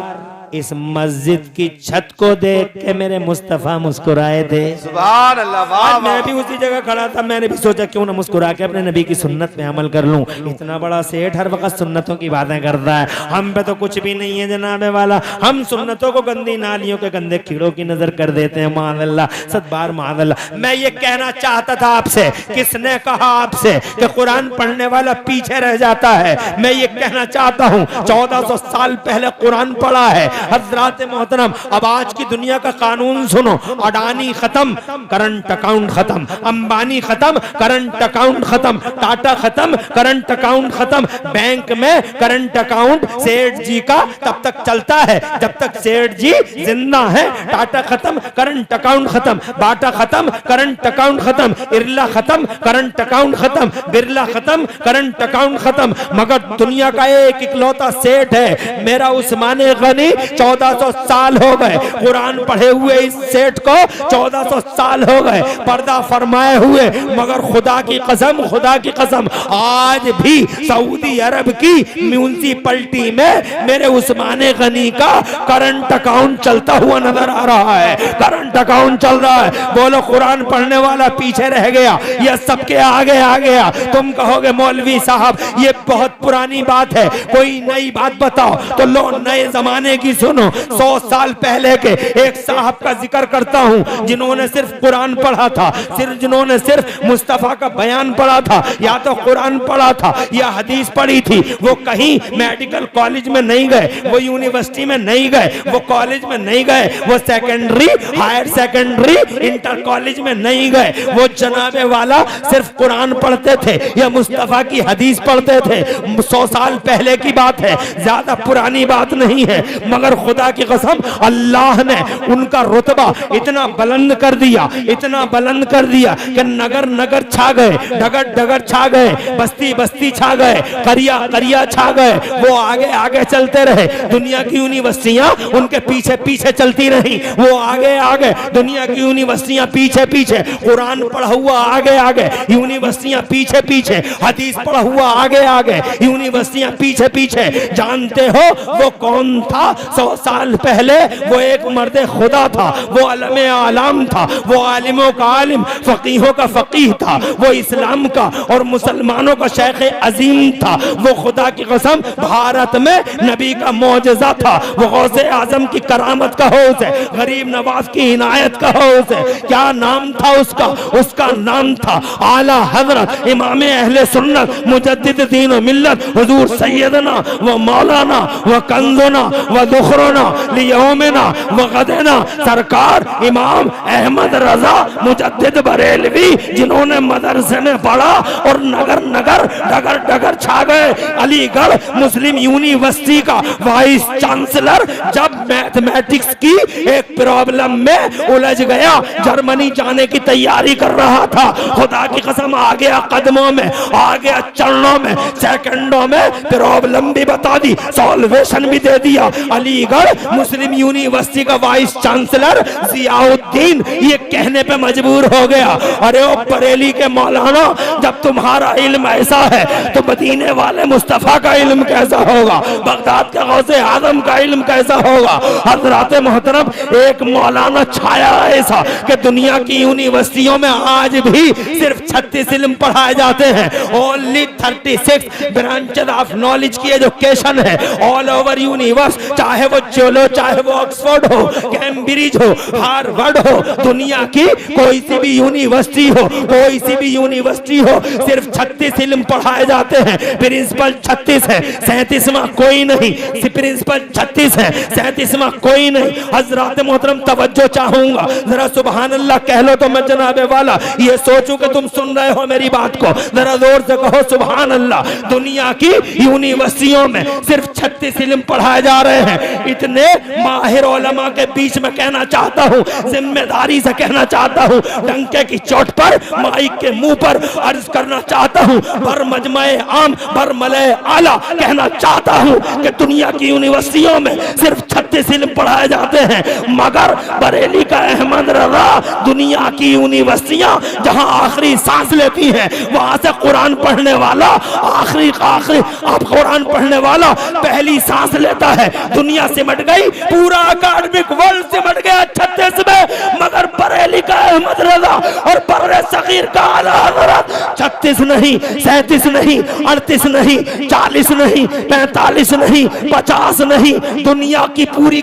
इस मस्जिद की छत को देख के मेरे मुस्तफा मुस्कुराए थे। सुभान अल्लाह। वाह, मैं भी उसी जगह खड़ा था, मैंने भी सोचा क्यों ना मुस्कुरा के अपने नबी की सुन्नत पे अमल कर लूं। इतना बड़ा सेठ हर वक्त सुन्नतों की बातें करता है, हम पे तो कुछ भी नहीं है जनाबे वाला। हम सुन्नतों को गंदी नालियों के गंदे कीड़ों की नजर कर देते हैं। माज़अल्लाह, सदबार माज़अल्लाह। मैं ये कहना चाहता था आपसे, किसने कहा आपसे कि कुरान पढ़ने वाला पीछे रह जाता है? मैं ये कहना चाहता हूँ 1400 साल पहले कुरान पढ़ा है, हजरात मोहतरम, अब आज की दुनिया का कानून सुनो। अडानी खत्म, करंट अकाउंट खत्म, अंबानी खत्म, करंट अकाउंट खत्म, टाटा खत्म, करंट अकाउंट खत्म। बैंक में करंट अकाउंट सेठ जी का तब तक चलता है जब तक सेठ जी जिंदा है। टाटा खत्म, करंट अकाउंट खत्म, बाटा खत्म, करंट अकाउंट खत्म, इरला खत्म, करंट अकाउंट खत्म, बिरला खत्म, करंट अकाउंट खत्म। मगर दुनिया का एक इकलौता सेठ है मेरा उस्मान गनी। 1400 साल हो गए कुरान पढ़े हुए इस सेठ को, 1400 साल हो गए पर्दा फरमाए हुए। मगर खुदा की कसम, खुदा की कसम, आज भी सऊदी अरब की म्यूनिसिपैलिटी में मेरे उस्मान गनी का करंट अकाउंट चलता हुआ नजर आ रहा है। करंट अकाउंट चल रहा है। बोलो कुरान पढ़ने वाला पीछे रह गया या सबके आगे आ गया? तुम कहोगे मौलवी साहब ये बहुत पुरानी बात है, कोई नई बात बताओ। तो लो नए जमाने की सुनो। 100 साल पहले के एक साहब का जिक्र करता हूं जिन्होंने सिर्फ कुरान पढ़ा था, जिन्होंने सिर्फ मुस्तफा का बयान पढ़ा था, या तो कुरान पढ़ा था या हदीस पढ़ी थी। वो कहीं मेडिकल कॉलेज में नहीं गए, वो यूनिवर्सिटी में नहीं गए, वो कॉलेज में नहीं गए, वो secondary, higher secondary, inter college में नहीं गए। वो जनाबे वाला सिर्फ कुरान पढ़ते थे या मुस्तफा की हदीस पढ़ते थे। 100 साल पहले की बात है, ज्यादा पुरानी बात नहीं है। मगर खुदा की कसम अल्लाह ने उनका रुतबा इतना बुलंद कर दिया, इतना बुलंद कर दिया कि नगर नगर छा गए, डगर डगर छा गए, बस्ती बस्ती छा गए, करिया करिया छा गए। वो आगे आगे चलते रहे, दुनिया की यूनिवर्सिटियां उनके पीछे पीछे चलती रही। वो आगे आगे, दुनिया की यूनिवर्सिटियां पीछे पीछे, कुरान पढ़ा हुआ आगे आगे, यूनिवर्सिटियां पीछे पीछे, हदीस पढ़ा हुआ आगे आगे, यूनिवर्सिटियां पीछे पीछे। जानते हो वो कौन था? 100 साल पहले वो एक मर्द खुदा था, वो अलमे आलम था, वो आलिमों का आलिम, फकीहों का फकीह था, वो इस्लाम का और मुसलमानों का शेख अजीम था। वो खुदा की कसम भारत में नबी का मौजज़ा था। वो गौसे आजम की करामत का हौस है, गरीब नवाज की इनायत का हौस है। क्या नाम था उसका? उसका नाम था आला हजरत इमाम अहले सुन्नत मुजद्दिद दीन व मिल्लत हुजूर सैयदना व मौलाना व कंज़ुना व दुखरना लियौमिना व गदना सरकार इमाम अहमद रजा मुजद्दिद बरेलवी, जिन्होंने मदरसे में पढ़ा और नगर नगर डगर डगर छा गए। अलीगढ़ मुस्लिम यूनिवर्सिटी का वाइस चांसलर जब मैथमेटिक्स की एक प्रॉब्लम में उलझ गया, जर्मनी जाने की तैयारी कर रहा था, खुदा की कसम आ गया कदमों में, आ गया चरणों में, सेकंडों में प्रॉब्लम भी बता दी, सॉल्वेशन भी दे दिया। अलीगढ़ मुस्लिम यूनिवर्सिटी का वाइस चांसलर जियाउद्दीन ये कहने पे मजबूर हो गया, अरे ओ बरेली के मौलाना, जब तुम्हारा इल्म ऐसा है तो मदीने वाले मुस्तफा का इल्म कैसा होगा, बगदाद के गौसे आजम का इल्म कैसा होगा। हजरात मोहतरम एक मौलाना छाया ऐसा कि दुनिया की यूनिवर्सिटियों में आज भी सिर्फ 36 इल्म पढ़ाए जाते हैं। ओनली 36 ब्रांचेस ऑफ नॉलेज की एजुकेशन है ऑल ओवर यूनिवर्स, चाहे वो चलो, चाहे वो ऑक्सफोर्ड हो, कैम्ब्रिज हो, हार्वर्ड हो, दुनिया की कोई सी भी यूनिवर्सिटी हो, कोई सी भी यूनिवर्सिटी हो, सिर्फ 36 इल्म पढ़ाए जाते हैं। प्रिंसिपल 36 है, 37वां कोई नहीं। प्रिंसिपल 36 है, 37वां कोई नहीं। हजरात मोहतरम तवज्जो चाहूंगा, जरा सुभान अल्लाह कह लो तो मैं जनाबे वाला ये सोचूं कि तुम सुन रहे हो मेरी बात को। जरा जोर से कहो सुभान अल्लाह। दुनिया की यूनिवर्सिटियों में सिर्फ 36 इल्म पढ़ाए जा रहे हैं। इतने माहिर उलमा के बीच में कहना चाहता हूँ, जिम्मेदारी से कहना चाहता हूँ, डंके की चोट पर, माइक के मुंह पर अर्ज करना चाहता हूँ, बर मजमाए आम, बर मले आला कहना चाहता हूँ कि दुनिया की यूनिवर्सिटियों में सिर्फ 36 इल्म पढ़ाए जाते हैं। मगर बरेली का अहमद रजा दुनिया की यूनिवर्सिटियां जहां आखिरी सांस लेती हैं, वहां से कुरान पढ़ने वाला आखिरी अब कुरान पढ़ने वाला पहली सांस लेता है। दुनिया सिमट गई, पूरा अकादमिक वर्ल्ड सिमट गया 36 में, मगर बरेली का अहमद रजा और बर्रे सगीर का आला हजरत 36 नहीं, 37 नहीं, 38 नहीं, 40 नहीं, 45 नहीं, 50 नहीं, दुनिया की पूरी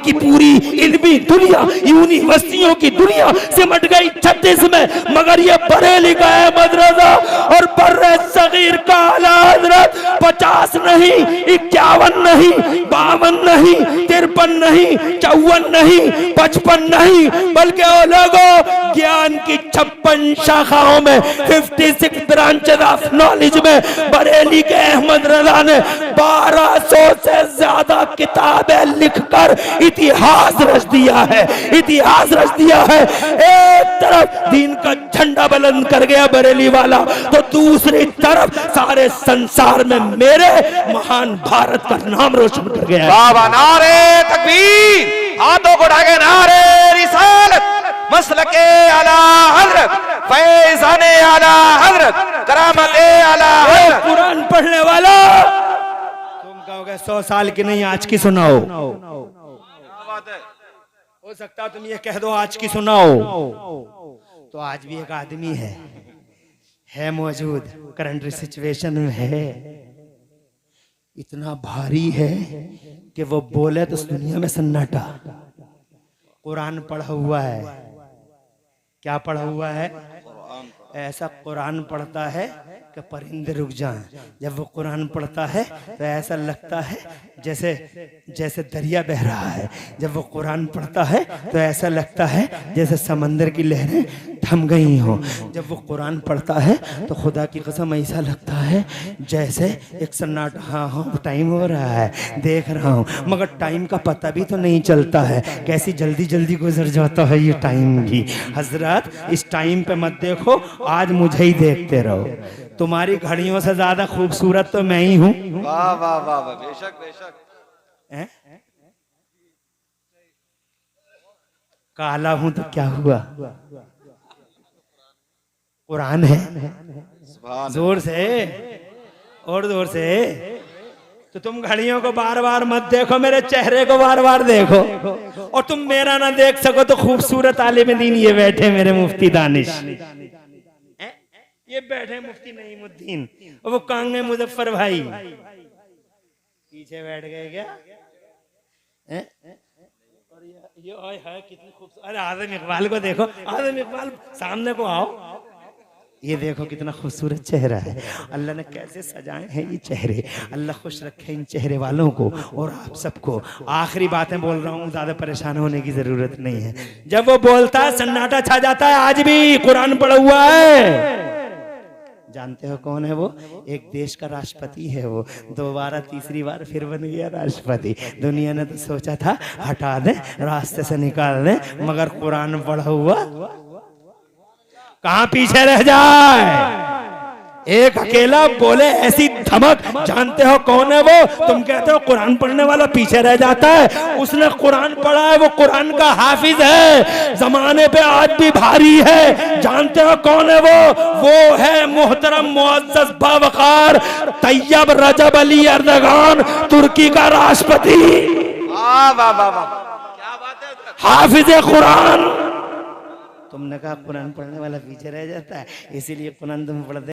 इल्मी दुनिया, यूनिवर्सिटियों की दुनिया सिमट गई 36 में। मगर ये बरेली का अहमद रजा और बर्रे सगीर का आला हजरत 50 नहीं, 51 नहीं, 52 नहीं, 53 नहीं, 54 नहीं, 55 नहीं, बल्कि ओ लोगों ज्ञान की 56 शाखाओं में 56 ब्रांचेस ऑफ नॉलेज में बरेली के अहमद रजा ने 1200 से ज्यादा किताबें लिखकर इतिहास रच दिया है, इतिहास रच दिया है। एक तरफ दीन का झंडा बुलंद कर गया बरेली वाला, तो दूसरी तरफ सारे संसार में मेरे महान भारत का नाम रोशन कर गया। बाबा नारे तकबीर, हाथों को ढाके नारे रिसालत, मसलके आला हजरत, फैज़ाने आला हजरत, करामते आला हजरत। कुरान पढ़ने वाला तुम कहोगे 100 साल की नहीं आज की सुनाओ, हो सकता तुम ये कह दो आज की सुनाओ, तो आज भी एक आदमी है मौजूद, करंट सिचुएशन में है, इतना भारी है कि वो बोले तो इस दुनिया में सन्नाटा। कुरान पढ़ा हुआ है, क्या पढ़ा हुआ है? ऐसा कुरान पढ़ता है कि परिंदे रुक जाएं। जब वो कुरान पढ़ता है तो ऐसा लगता है जैसे जैसे दरिया बह रहा है। जब वो कुरान पढ़ता है तो ऐसा लगता है जैसे समंदर की लहरें थम गई हों। जब वो कुरान पढ़ता है तो खुदा की कसम ऐसा लगता है जैसे एक सन्नाटा, हाँ टाइम हो रहा है, देख रहा हूँ, मगर टाइम का पता भी तो नहीं चलता है, कैसी जल्दी जल्दी गुजर जाता है ये टाइम भी। हजरत इस टाइम पे मत देखो, आज मुझे ही देखते रहो। तुम्हारी घड़ियों से ज्यादा खूबसूरत तो मैं ही हूँ। वाह वाह वाह वाह, बेशक बेशक। काला हूं तो क्या हुआ, कुरान है। जोर से और जोर से। तो तुम घड़ियों को बार बार मत देखो, मेरे चेहरे को बार बार देखो। और तुम मेरा ना देख सको तो खूबसूरत आलिम दीन ये बैठे मेरे मुफ्ती दानिश, ये बैठे मुफ्ती नईमुद्दीन, और वो कांगे मुजफ्फर भाई पीछे बैठ गए क्या? और ये है कितनी खूबसूरत। अरे आज़म इकबाल को देखो, आज़म इकबाल सामने को आओ, ये देखो कितना खूबसूरत चेहरा है। अल्लाह ने कैसे सजाए हैं ये चेहरे। अल्लाह खुश रखे इन चेहरे वालों को और आप सबको। आखिरी बातें बोल रहा हूँ, ज्यादा परेशान होने की जरूरत नहीं है। जब वो बोलता है सन्नाटा छा जाता है। आज भी कुरान पढ़ा हुआ है। जानते हो कौन है वो? एक देश का राष्ट्रपति है वो, दोबारा तीसरी बार फिर बन गया राष्ट्रपति। दुनिया ने तो सोचा था हटा दे, रास्ते से निकाल दे, मगर कुरान पढ़ा हुआ कहां पीछे रह जाए। एक अकेला बोले ऐसी धमक। जानते हो कौन है वो? तुम कहते हो कुरान पढ़ने वाला पीछे रह जाता है, उसने कुरान पढ़ा है, वो कुरान का हाफिज है, जमाने पे आज भी भारी है। जानते हो कौन है वो है मोहतरम मुअज़्ज़ज़ बावकार तैयब रजब अली अर्दगान, तुर्की का राष्ट्रपति। वाह वाह वाह वाह, क्या बात है। हाफिज कुरान। तुमने कहा कुरान पढ़ने वाला पीछे रह जाता है, इसीलिए कुरान तुम पढ़ते